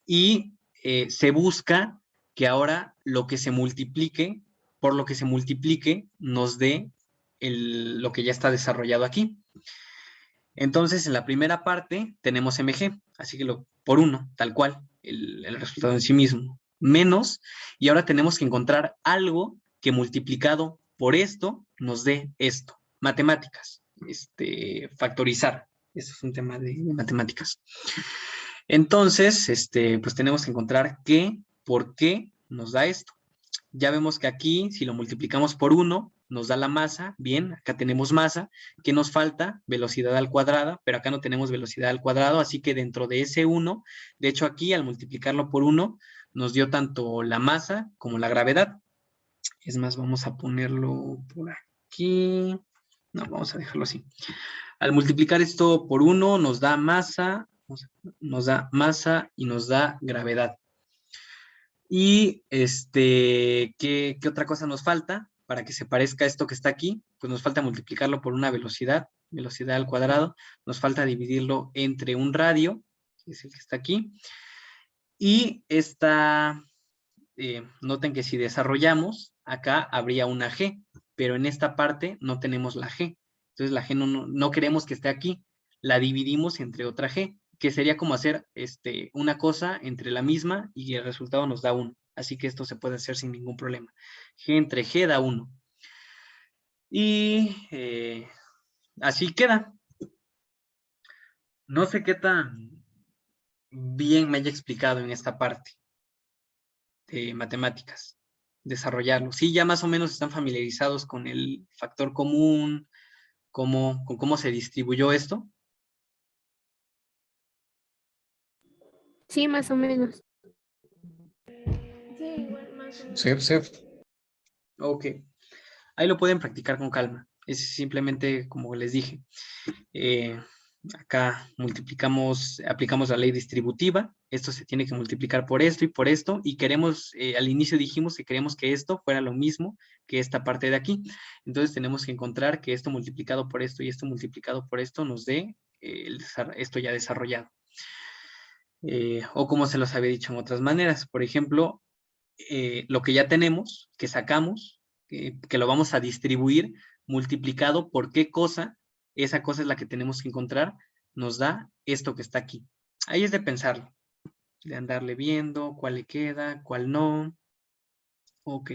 y se busca que ahora lo que se multiplique, por lo que se multiplique, nos dé lo que ya está desarrollado aquí. Entonces, en la primera parte tenemos mg, así que por 1, tal cual, el resultado en sí mismo, menos, y ahora tenemos que encontrar algo que multiplicado por esto nos dé esto. Matemáticas, factorizar. Eso es un tema de matemáticas. Entonces, pues tenemos que encontrar por qué nos da esto. Ya vemos que aquí, si lo multiplicamos por 1, nos da la masa. Bien, acá tenemos masa. ¿Qué nos falta? Velocidad al cuadrado, pero acá no tenemos velocidad al cuadrado, así que dentro de ese 1, de hecho aquí al multiplicarlo por 1, nos dio tanto la masa como la gravedad. Es más, vamos a ponerlo por aquí. No, vamos a dejarlo así. Al multiplicar esto por 1, nos da masa y nos da gravedad. Y ¿qué otra cosa nos falta para que se parezca a esto que está aquí? Pues nos falta multiplicarlo por una velocidad al cuadrado, nos falta dividirlo entre un radio, que es el que está aquí, y noten que si desarrollamos, acá habría una g, pero en esta parte no tenemos la G. Entonces la G no queremos que esté aquí. La dividimos entre otra G, que sería como hacer una cosa entre la misma y el resultado nos da 1. Así que esto se puede hacer sin ningún problema. G entre G da 1. Y así queda. No sé qué tan bien me haya explicado en esta parte de matemáticas, desarrollarlo. Sí, ya más o menos están familiarizados con el factor común, con cómo se distribuyó esto. Sí, más o menos. Sí, igual más o menos. Sí, sí. Ok. Ahí lo pueden practicar con calma. Es simplemente, como les dije, acá aplicamos la ley distributiva. Esto se tiene que multiplicar por esto y por esto. Y queremos, al inicio dijimos que queremos que esto fuera lo mismo que esta parte de aquí. Entonces tenemos que encontrar que esto multiplicado por esto y esto multiplicado por esto nos dé esto ya desarrollado. O como se los había dicho en otras maneras. Por ejemplo, lo que ya tenemos, que sacamos, que lo vamos a distribuir, multiplicado por qué cosa, esa cosa es la que tenemos que encontrar, nos da esto que está aquí. Ahí es de pensarlo, de andarle viendo cuál le queda, cuál no. Ok.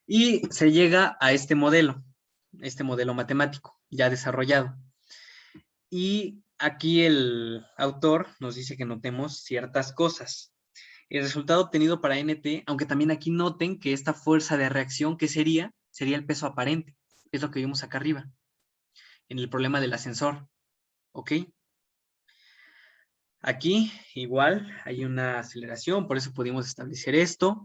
Y se llega a este modelo matemático ya desarrollado. Y aquí el autor nos dice que notemos ciertas cosas. El resultado obtenido para NT, aunque también aquí noten que esta fuerza de reacción, ¿qué sería? Sería el peso aparente. Es lo que vimos acá arriba, en el problema del ascensor. ¿Ok? Aquí igual hay una aceleración, por eso pudimos establecer esto.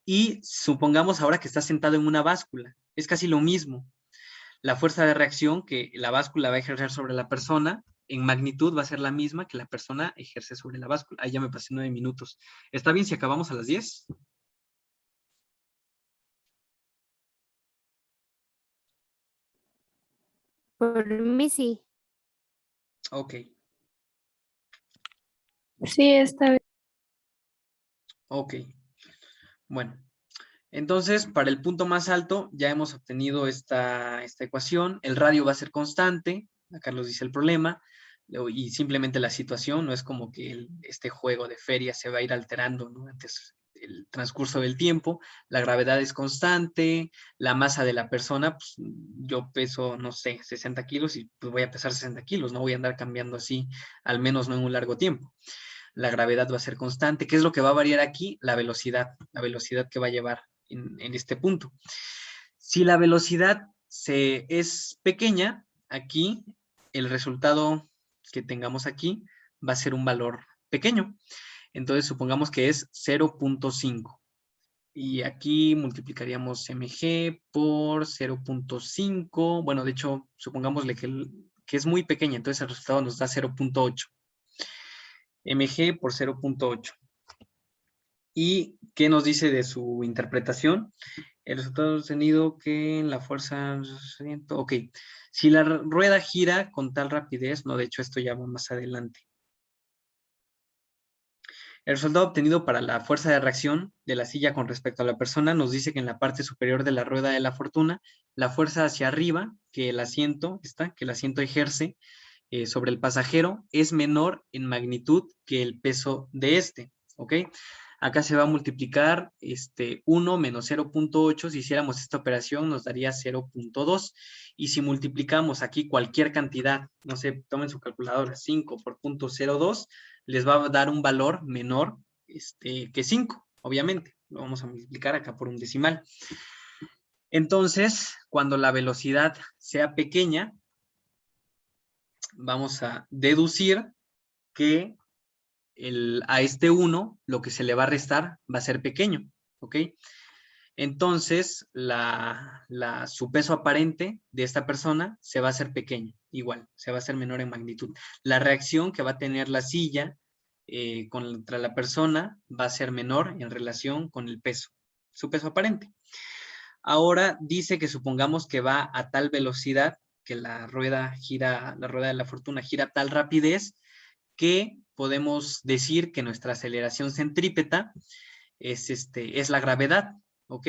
Y supongamos ahora que está sentado en una báscula. Es casi lo mismo. La fuerza de reacción que la báscula va a ejercer sobre la persona, en magnitud va a ser la misma que la persona ejerce sobre la báscula. Ahí ya me pasé 9 minutos. ¿Está bien si acabamos a las 10? Por mí sí. Ok. Sí, está bien. Ok. Bueno. Entonces, para el punto más alto, ya hemos obtenido esta ecuación. El radio va a ser constante. Acá nos dice el problema. Y simplemente la situación, no es como que este juego de feria se va a ir alterando, ¿no? Antes el transcurso del tiempo. La gravedad es constante. La masa de la persona, pues yo peso, no sé, 60 kilos y pues voy a pesar 60 kilos. No voy a andar cambiando así, al menos no en un largo tiempo. La gravedad va a ser constante. ¿Qué es lo que va a variar aquí? La velocidad que va a llevar en este punto. Si la velocidad es pequeña, aquí el resultado que tengamos aquí va a ser un valor pequeño. Entonces supongamos que es 0.5. Y aquí multiplicaríamos mg por 0.5. Bueno, de hecho, supongámosle que es muy pequeña, entonces el resultado nos da 0.8. mg por 0.8. ¿Y qué nos dice de su interpretación? El resultado obtenido que la fuerza... Ok, si la rueda gira con tal rapidez, no, de hecho esto ya va más adelante. El resultado obtenido para la fuerza de reacción de la silla con respecto a la persona nos dice que en la parte superior de la rueda de la fortuna, la fuerza hacia arriba que el asiento ejerce sobre el pasajero es menor en magnitud que el peso de este, ¿ok? Acá se va a multiplicar 1 menos 0.8. Si hiciéramos esta operación nos daría 0.2. Y si multiplicamos aquí cualquier cantidad, no sé, tomen su calculadora, 5 por 0.02, les va a dar un valor menor que 5, obviamente. Lo vamos a multiplicar acá por un decimal. Entonces, cuando la velocidad sea pequeña, vamos a deducir que a este 1 lo que se le va a restar va a ser pequeño, ¿ok? Entonces, su peso aparente de esta persona se va a hacer pequeño, igual, se va a hacer menor en magnitud. La reacción que va a tener la silla contra la persona va a ser menor en relación con el peso, su peso aparente. Ahora dice que supongamos que va a tal velocidad, que la rueda de la fortuna gira a tal rapidez, que podemos decir que nuestra aceleración centrípeta es la gravedad, ¿ok?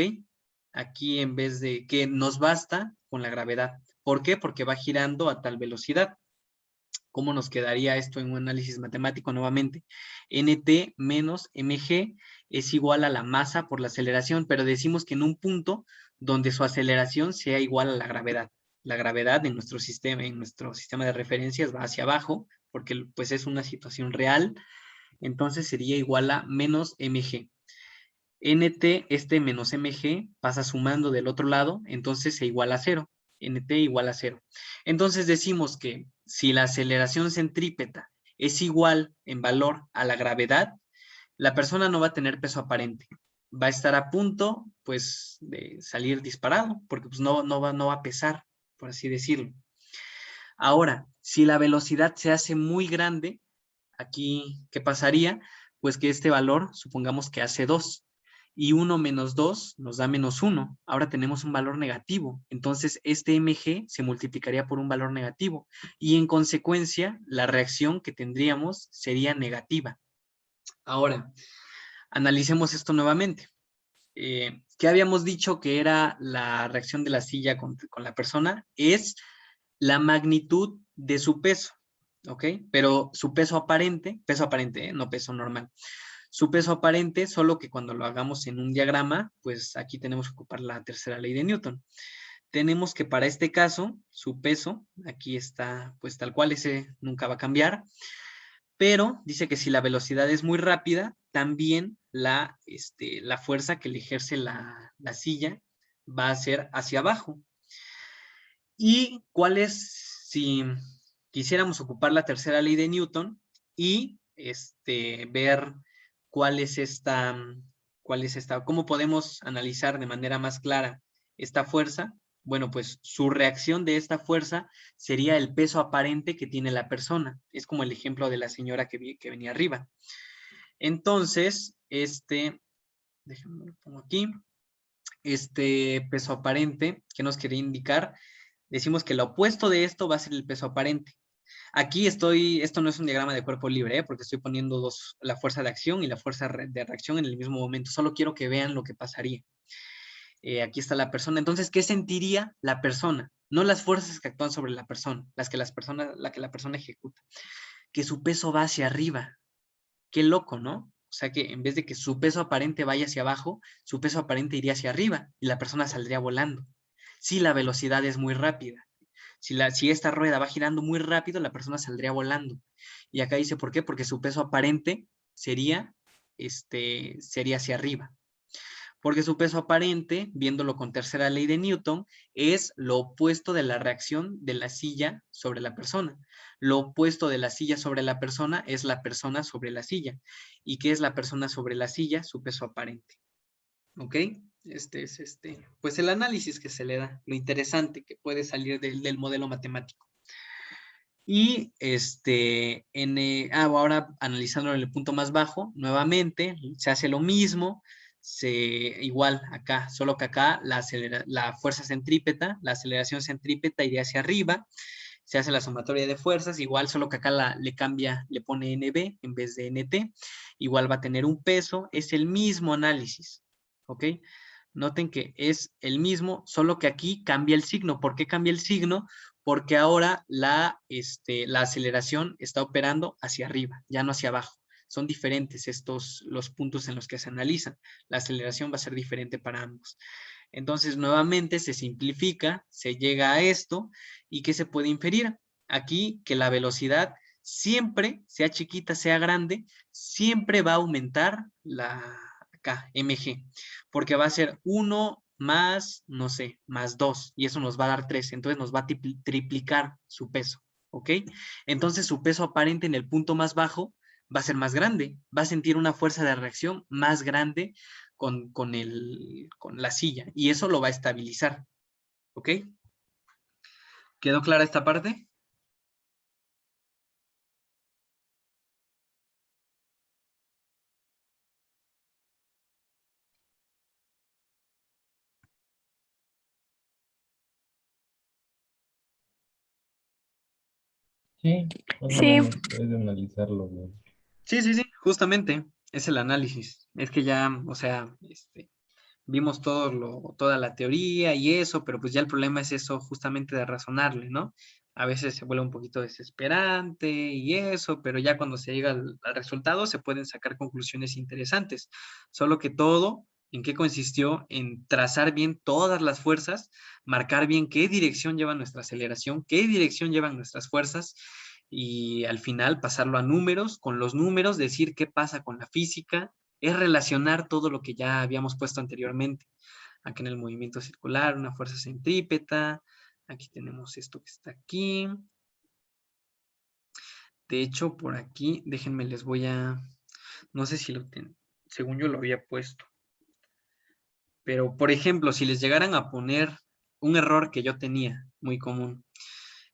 aquí en vez de que nos basta con la gravedad. ¿Por qué? Porque va girando a tal velocidad. ¿Cómo nos quedaría esto en un análisis matemático nuevamente? Nt menos mg es igual a la masa por la aceleración, pero decimos que en un punto donde su aceleración sea igual a la gravedad. La gravedad en nuestro sistema de referencias va hacia abajo, porque pues es una situación real, entonces sería igual a menos mg. Nt, este menos mg, pasa sumando del otro lado, entonces se iguala a cero. Nt igual a cero. Entonces decimos que si la aceleración centrípeta es igual en valor a la gravedad, la persona no va a tener peso aparente. Va a estar a punto, pues, de salir disparado, porque pues, no va a pesar, por así decirlo. Ahora, si la velocidad se hace muy grande, aquí, ¿qué pasaría? Pues que este valor, supongamos que hace 2, y 1 menos 2 nos da menos 1. Ahora tenemos un valor negativo. Entonces, este mg se multiplicaría por un valor negativo. Y en consecuencia, la reacción que tendríamos sería negativa. Ahora, analicemos esto nuevamente. ¿Qué habíamos dicho que era la reacción de la silla con la persona? Es la magnitud de su peso, ¿ok? Pero su peso aparente, no peso normal. Su peso aparente, solo que cuando lo hagamos en un diagrama, pues aquí tenemos que ocupar la tercera ley de Newton. Tenemos que para este caso, su peso, aquí está pues tal cual, ese nunca va a cambiar, pero dice que si la velocidad es muy rápida, también la fuerza que le ejerce la silla va a ser hacia abajo. ¿Y cuál es, si quisiéramos ocupar la tercera ley de Newton y ver cuál es cómo podemos analizar de manera más clara esta fuerza? Bueno, pues su reacción de esta fuerza sería el peso aparente que tiene la persona. Es como el ejemplo de la señora que venía arriba. Entonces, déjenme lo pongo aquí, este peso aparente, ¿qué nos quería indicar? Decimos que lo opuesto de esto va a ser el peso aparente. Aquí esto no es un diagrama de cuerpo libre, porque estoy poniendo la fuerza de acción y la fuerza de reacción en el mismo momento. Solo quiero que vean lo que pasaría. Aquí está la persona. Entonces, ¿qué sentiría la persona? No las fuerzas que actúan sobre la persona, la que la persona ejecuta. Que su peso va hacia arriba. Qué loco, ¿no? O sea que en vez de que su peso aparente vaya hacia abajo, su peso aparente iría hacia arriba y la persona saldría volando. Si la velocidad es muy rápida. Si esta rueda va girando muy rápido, la persona saldría volando. Y acá dice, ¿por qué? Porque su peso aparente sería hacia arriba. Porque su peso aparente, viéndolo con tercera ley de Newton, es lo opuesto de la reacción de la silla sobre la persona. Lo opuesto de la silla sobre la persona es la persona sobre la silla. ¿Y qué es la persona sobre la silla? Su peso aparente. ¿Ok? Este es pues el análisis que se le da, lo interesante que puede salir del modelo matemático. Y ahora analizándolo en el punto más bajo, nuevamente se hace lo mismo, igual acá, solo que acá la fuerza centrípeta, la aceleración centrípeta iría hacia arriba, se hace la sumatoria de fuerzas, igual solo que acá le pone NB en vez de NT, igual va a tener un peso, es el mismo análisis, ¿ok? Noten que es el mismo, solo que aquí cambia el signo. ¿Por qué cambia el signo? Porque ahora la aceleración está operando hacia arriba, ya no hacia abajo. Son diferentes los puntos en los que se analizan. La aceleración va a ser diferente para ambos. Entonces, nuevamente se simplifica, se llega a esto, ¿y qué se puede inferir? Aquí que la velocidad siempre, sea chiquita, sea grande, siempre va a aumentar acá, mg, porque va a ser 1 más, no sé, más 2, y eso nos va a dar 3, entonces nos va a triplicar su peso, ¿ok? Entonces su peso aparente en el punto más bajo va a ser más grande, va a sentir una fuerza de reacción más grande con la silla, y eso lo va a estabilizar, ¿ok? ¿Quedó clara esta parte? Sí, más o Sí, menos, es de analizarlo bien. Sí, justamente, es el análisis. Es que ya, o sea, vimos toda la teoría y eso, pero pues ya el problema es eso justamente de razonarle, ¿no? A veces se vuelve un poquito desesperante y eso, pero ya cuando se llega al resultado se pueden sacar conclusiones interesantes. Solo que todo, ¿en qué consistió? En trazar bien todas las fuerzas, marcar bien qué dirección lleva nuestra aceleración, qué dirección llevan nuestras fuerzas y al final pasarlo a números, con los números decir qué pasa con la física, es relacionar todo lo que ya habíamos puesto anteriormente. Aquí en el movimiento circular, una fuerza centrípeta. Aquí tenemos esto que está aquí. De hecho, por aquí, déjenme, les voy a... No sé si lo tengo. Según yo lo había puesto. Pero, por ejemplo, si les llegaran a poner un error que yo tenía, muy común.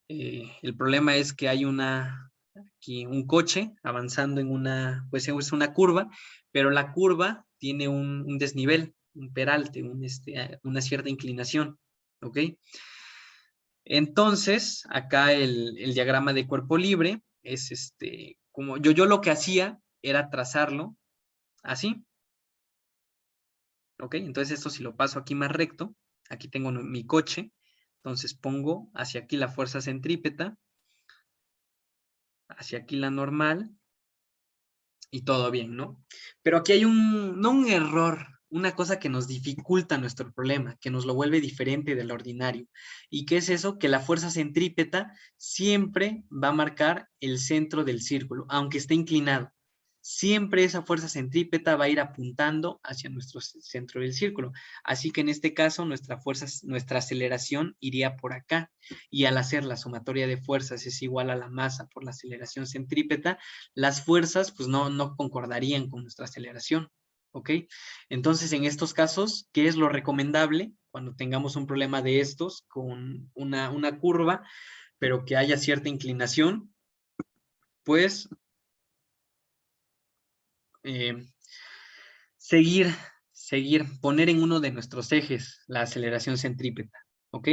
El problema es que hay aquí un coche avanzando en pues es una curva, pero la curva tiene un desnivel, un peralte, una cierta inclinación, ¿ok? Entonces, acá el diagrama de cuerpo libre es como yo lo que hacía era trazarlo así, ¿ok? Entonces esto si lo paso aquí más recto, aquí tengo mi coche, entonces pongo hacia aquí la fuerza centrípeta, hacia aquí la normal, y todo bien, ¿no? Pero aquí hay no un error, una cosa que nos dificulta nuestro problema, que nos lo vuelve diferente del ordinario. ¿Y qué es eso? Que la fuerza centrípeta siempre va a marcar el centro del círculo, aunque esté inclinado. Siempre esa fuerza centrípeta va a ir apuntando hacia nuestro centro del círculo. Así que en este caso nuestra aceleración iría por acá. Y al hacer la sumatoria de fuerzas es igual a la masa por la aceleración centrípeta, las fuerzas pues no concordarían con nuestra aceleración, ¿ok? Entonces, en estos casos, ¿qué es lo recomendable cuando tengamos un problema de estos con una curva, pero que haya cierta inclinación? Pues eh, seguir, poner en uno de nuestros ejes la aceleración centrípeta, ¿ok?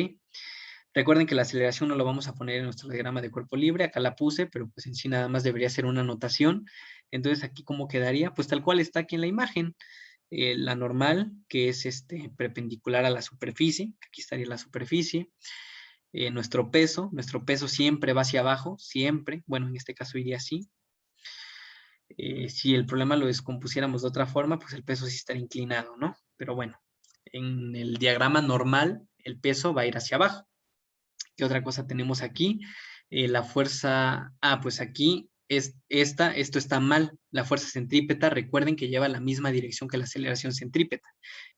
Recuerden que la aceleración no lo vamos a poner en nuestro diagrama de cuerpo libre, acá la puse, pero pues en sí nada más debería ser una anotación. Entonces aquí ¿cómo quedaría? Pues tal cual está aquí en la imagen. La normal, que es perpendicular a la superficie, aquí estaría la superficie. Nuestro peso siempre va hacia abajo, siempre, bueno, en este caso iría así. Si el problema lo descompusiéramos de otra forma, pues el peso sí estaría inclinado, ¿no? Pero bueno, en el diagrama normal, el peso va a ir hacia abajo. ¿Qué otra cosa tenemos aquí? La fuerza, pues aquí esto está mal. La fuerza centrípeta, recuerden que lleva la misma dirección que la aceleración centrípeta.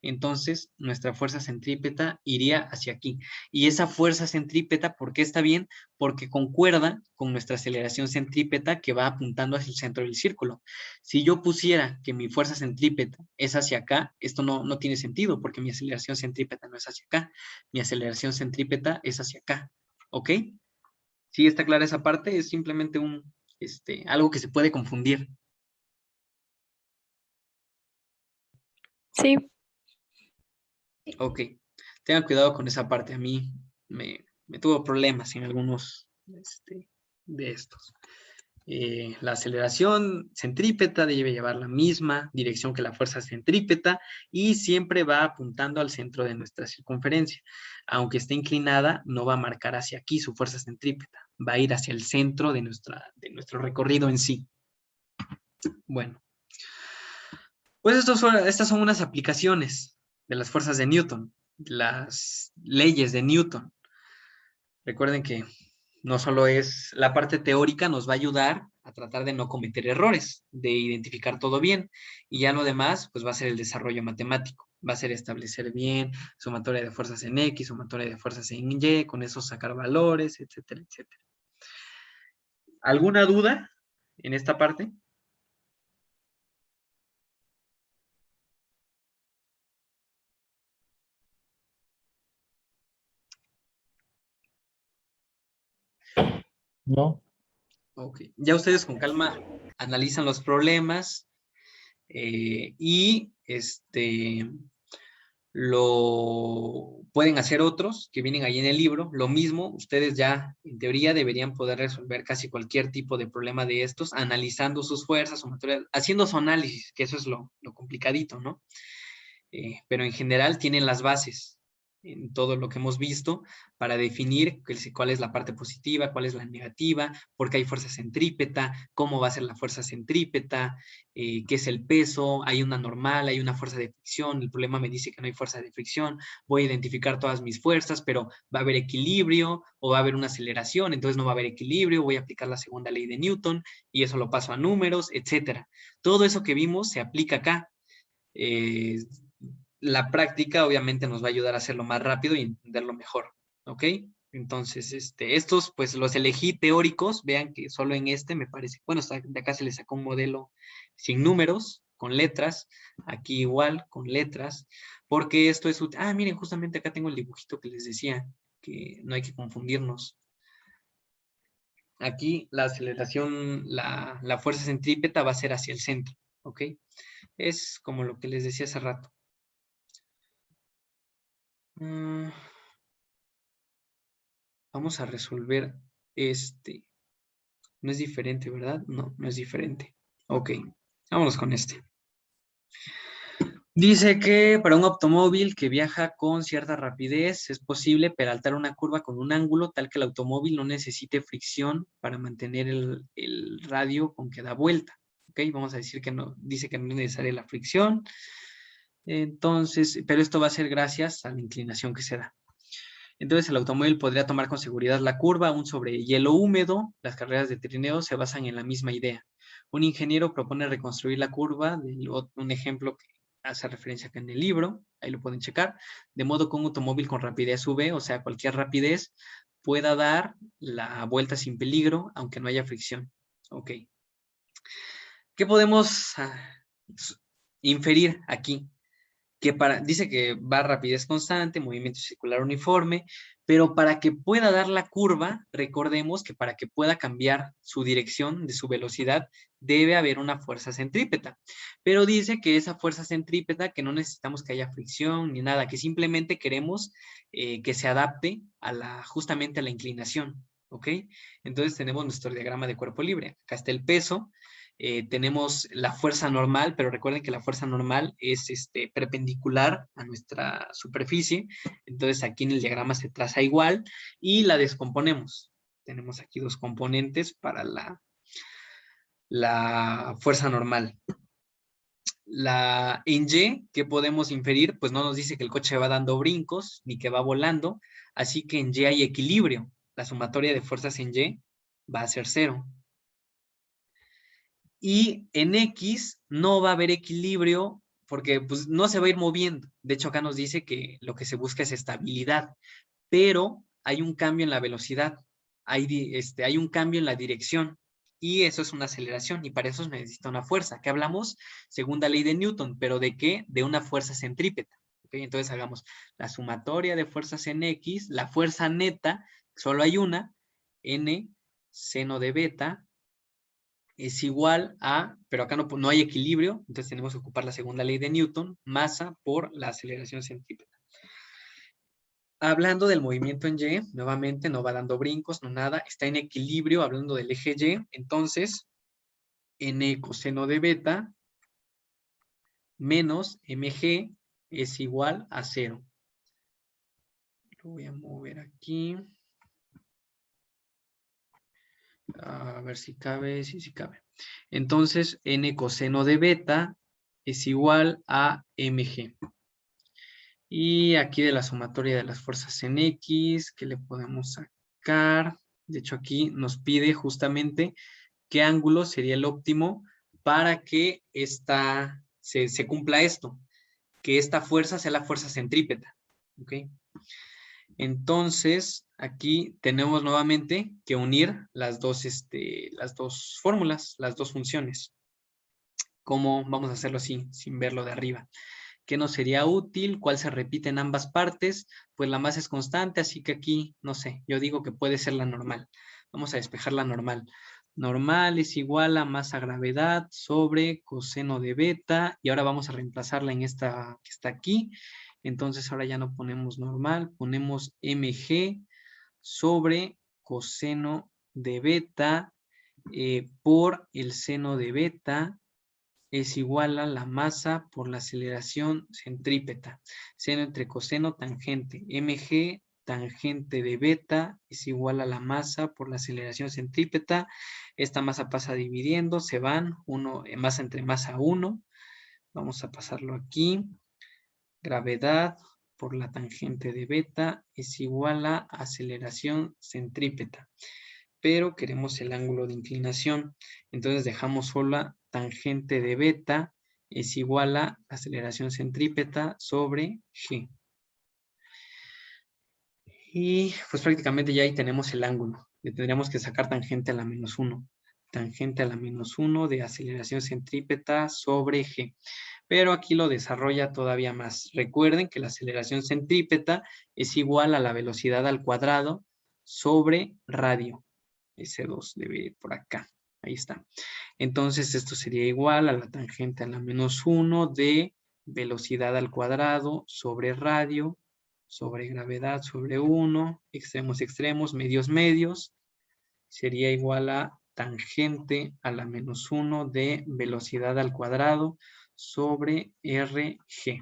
Entonces, nuestra fuerza centrípeta iría hacia aquí. Y esa fuerza centrípeta, ¿por qué está bien? Porque concuerda con nuestra aceleración centrípeta que va apuntando hacia el centro del círculo. Si yo pusiera que mi fuerza centrípeta es hacia acá, esto no tiene sentido porque mi aceleración centrípeta no es hacia acá. Mi aceleración centrípeta es hacia acá. ¿Ok? ¿Sí está clara esa parte? Es simplemente algo que se puede confundir. Sí, Ok. Tengan cuidado con esa parte. A mí me tuvo problemas en algunos de estos. La aceleración centrípeta debe llevar la misma dirección que la fuerza centrípeta y siempre va apuntando al centro de nuestra circunferencia. Aunque esté inclinada, no va a marcar hacia aquí su fuerza centrípeta, va a ir hacia el centro de nuestro recorrido en sí. Bueno, pues estas son unas aplicaciones de las fuerzas de Newton, las leyes de Newton. Recuerden que no solo es la parte teórica, nos va a ayudar a tratar de no cometer errores, de identificar todo bien, y ya lo demás, pues va a ser el desarrollo matemático, va a ser establecer bien sumatoria de fuerzas en X, sumatoria de fuerzas en Y, con eso sacar valores, etcétera, etcétera. ¿Alguna duda en esta parte? No, Ok, ya ustedes con calma analizan los problemas y lo pueden hacer otros que vienen ahí en el libro. Lo mismo, ustedes ya en teoría deberían poder resolver casi cualquier tipo de problema de estos, analizando sus fuerzas o materiales, haciendo su análisis, que eso es lo complicadito, ¿no? pero en general tienen las bases en todo lo que hemos visto para definir cuál es la parte positiva, cuál es la negativa, por qué hay fuerza centrípeta, cómo va a ser la fuerza centrípeta, qué es el peso, hay una normal, hay una fuerza de fricción, el problema me dice que no hay fuerza de fricción, voy a identificar todas mis fuerzas, pero va a haber equilibrio o va a haber una aceleración, entonces no va a haber equilibrio, voy a aplicar la segunda ley de Newton y eso lo paso a números, etcétera. Todo eso que vimos se aplica acá. Eh, la práctica obviamente nos va a ayudar a hacerlo más rápido y entenderlo mejor, ¿ok? Entonces, estos pues los elegí teóricos, vean que solo en me parece, bueno, de acá se le sacó un modelo sin números, con letras, aquí igual, con letras, porque esto es útil. Ah, miren, justamente acá tengo el dibujito que les decía, que no hay que confundirnos. Aquí la aceleración, la fuerza centrípeta va a ser hacia el centro, ¿ok? Es como lo que les decía hace rato. Vamos a resolver este. No es diferente, ¿verdad? No, no es diferente. Ok, vámonos con este. Dice que para un automóvil que viaja con cierta rapidez es posible peraltar una curva con un ángulo tal que el automóvil no necesite fricción para mantener el radio con que da vuelta. Ok, vamos a decir que no, dice que no es necesaria la fricción. Entonces, pero esto va a ser gracias a la inclinación que se da. Entonces el automóvil podría tomar con seguridad la curva aún sobre hielo húmedo. Las carreras de trineo se basan en la misma idea. Un ingeniero propone reconstruir la curva, un ejemplo que hace referencia acá en el libro, ahí lo pueden checar, de modo que un automóvil con rapidez V, o sea, cualquier rapidez, pueda dar la vuelta sin peligro, aunque no haya fricción. Ok. ¿Qué podemos inferir aquí? Que dice que va a rapidez constante, movimiento circular uniforme, pero para que pueda dar la curva, recordemos que para que pueda cambiar su dirección de su velocidad, debe haber una fuerza centrípeta. Pero dice que esa fuerza centrípeta, que no necesitamos que haya fricción ni nada, que simplemente queremos que se adapte justamente a la inclinación, ¿ok? Entonces tenemos nuestro diagrama de cuerpo libre. Acá está el peso, tenemos la fuerza normal, pero recuerden que la fuerza normal es perpendicular a nuestra superficie, entonces aquí en el diagrama se traza igual y la descomponemos. Tenemos aquí dos componentes para la fuerza normal. En Y, ¿qué podemos inferir? Pues no nos dice que el coche va dando brincos ni que va volando, así que en Y hay equilibrio. La sumatoria de fuerzas en Y va a ser 0. Y en X no va a haber equilibrio porque pues, no se va a ir moviendo. De hecho, acá nos dice que lo que se busca es estabilidad, pero hay un cambio en la velocidad, hay un cambio en la dirección y eso es una aceleración y para eso se necesita una fuerza. ¿Qué hablamos? Segunda ley de Newton, pero ¿de qué? De una fuerza centrípeta. ¿Okay? Entonces hagamos la sumatoria de fuerzas en X, la fuerza neta, solo hay una, N seno de beta, es igual a, pero acá no hay equilibrio, entonces tenemos que ocupar la segunda ley de Newton, masa por la aceleración centrípeta. Hablando del movimiento en Y, nuevamente no va dando brincos, no nada, está en equilibrio, hablando del eje Y, entonces N coseno de beta menos mg es igual a 0. Lo voy a mover aquí. A ver si cabe, sí cabe. Entonces, N coseno de beta es igual a mg. Y aquí de la sumatoria de las fuerzas en X, ¿qué le podemos sacar? De hecho, aquí nos pide justamente qué ángulo sería el óptimo para que se cumpla esto, que esta fuerza sea la fuerza centrípeta. ¿Ok? Entonces, aquí tenemos nuevamente que unir las dos fórmulas, las dos funciones. ¿Cómo vamos a hacerlo así, sin verlo de arriba? ¿Qué nos sería útil? ¿Cuál se repite en ambas partes? Pues la masa es constante, así que aquí, no sé, yo digo que puede ser la normal. Vamos a despejar la normal. Normal es igual a masa gravedad sobre coseno de beta, y ahora vamos a reemplazarla en esta que está aquí. Entonces ahora ya no ponemos normal, ponemos mg sobre coseno de beta por el seno de beta es igual a la masa por la aceleración centrípeta. Seno entre coseno tangente. mg tangente de beta es igual a la masa por la aceleración centrípeta. Esta masa pasa dividiendo, se van, masa entre masa 1. Vamos a pasarlo aquí. Gravedad por la tangente de beta es igual a aceleración centrípeta. Pero queremos el ángulo de inclinación. Entonces dejamos sola tangente de beta es igual a aceleración centrípeta sobre g. Y pues prácticamente ya ahí tenemos el ángulo. Le tendríamos que sacar tangente a la menos 1. Tangente a la menos 1 de aceleración centrípeta sobre g. Pero aquí lo desarrolla todavía más. Recuerden que la aceleración centrípeta es igual a la velocidad al cuadrado sobre radio. S2 debe ir por acá. Ahí está. Entonces esto sería igual a la tangente a la menos 1 de velocidad al cuadrado sobre radio, sobre gravedad, sobre 1, extremos, extremos, medios, medios. Sería igual a tangente a la menos 1 de velocidad al cuadrado sobre RG.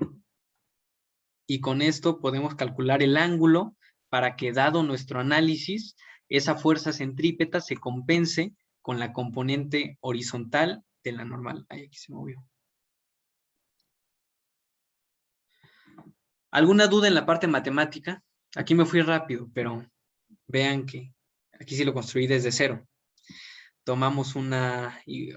Y con esto podemos calcular el ángulo para que, dado nuestro análisis, esa fuerza centrípeta se compense con la componente horizontal de la normal. Ay, aquí se movió. ¿Alguna duda en la parte matemática? Aquí me fui rápido, pero vean que aquí sí lo construí desde cero. Tomamos y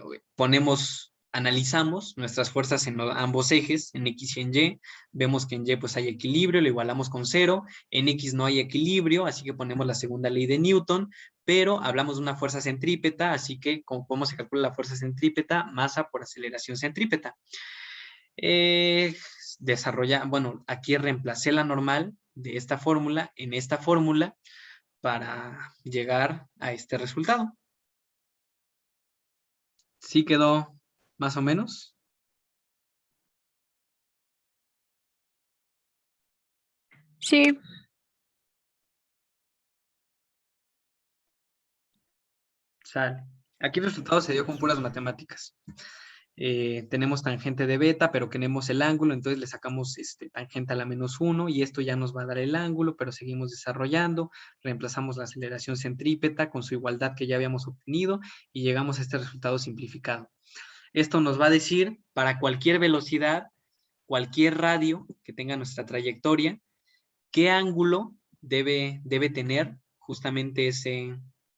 analizamos nuestras fuerzas en ambos ejes, en X y en Y. Vemos que en Y pues hay equilibrio, lo igualamos con 0. En X no hay equilibrio, así que ponemos la segunda ley de Newton, pero hablamos de una fuerza centrípeta, así que ¿cómo se calcula la fuerza centrípeta? Masa por aceleración centrípeta. Bueno, aquí reemplacé la normal de esta fórmula en esta fórmula para llegar a este resultado. ¿Sí quedó más o menos? Sí. Sale. Aquí el resultado se dio con puras matemáticas. Tenemos tangente de beta, pero queremos el ángulo, entonces le sacamos tangente a la menos 1 y esto ya nos va a dar el ángulo, pero seguimos desarrollando, reemplazamos la aceleración centrípeta con su igualdad que ya habíamos obtenido y llegamos a este resultado simplificado. Esto nos va a decir para cualquier velocidad, cualquier radio que tenga nuestra trayectoria, qué ángulo debe tener justamente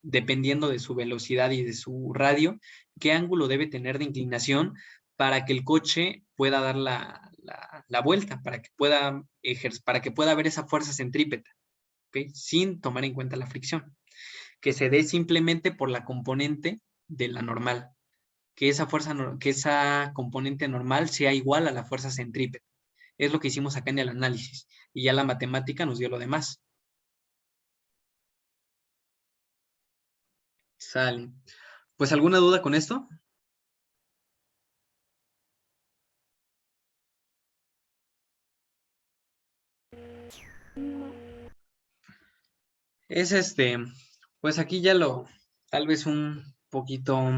dependiendo de su velocidad y de su radio, qué ángulo debe tener de inclinación para que el coche pueda dar la vuelta, para que pueda haber esa fuerza centrípeta, ¿okay? Sin tomar en cuenta la fricción, que se dé simplemente por la componente de la normal, que esa componente normal sea igual a la fuerza centrípeta. Es lo que hicimos acá en el análisis. Y ya la matemática nos dio lo demás. Sale. Pues, ¿alguna duda con esto? Es pues aquí ya tal vez un poquito,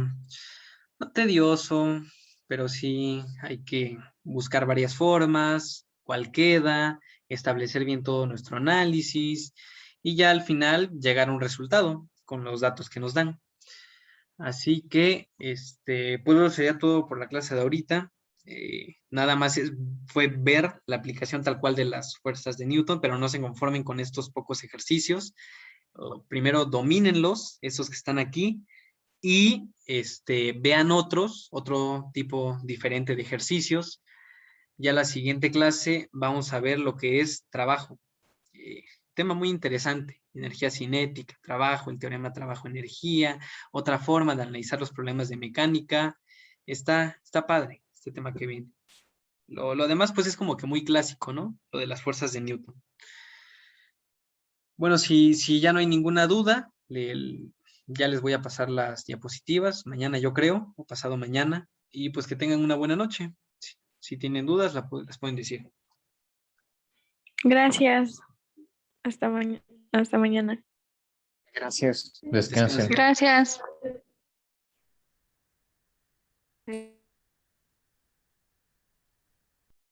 no tedioso, pero sí hay que buscar varias formas, cuál queda, establecer bien todo nuestro análisis y ya al final llegar a un resultado con los datos que nos dan. Así que, pues eso sería todo por la clase de ahorita. Nada más fue ver la aplicación tal cual de las fuerzas de Newton, pero no se conformen con estos pocos ejercicios. Primero domínenlos, esos que están aquí, y vean otro tipo diferente de ejercicios. Ya la siguiente clase vamos a ver lo que es trabajo. Tema muy interesante, energía cinética, trabajo, el teorema trabajo-energía, otra forma de analizar los problemas de mecánica. Está padre este tema que viene. Lo demás pues es como que muy clásico, ¿no? Lo de las fuerzas de Newton. Bueno, si ya no hay ninguna duda, ya les voy a pasar las diapositivas, mañana yo creo, o pasado mañana, y pues que tengan una buena noche. Si tienen dudas, las pueden decir. Gracias. Hasta mañana. Gracias. Descansen. Gracias.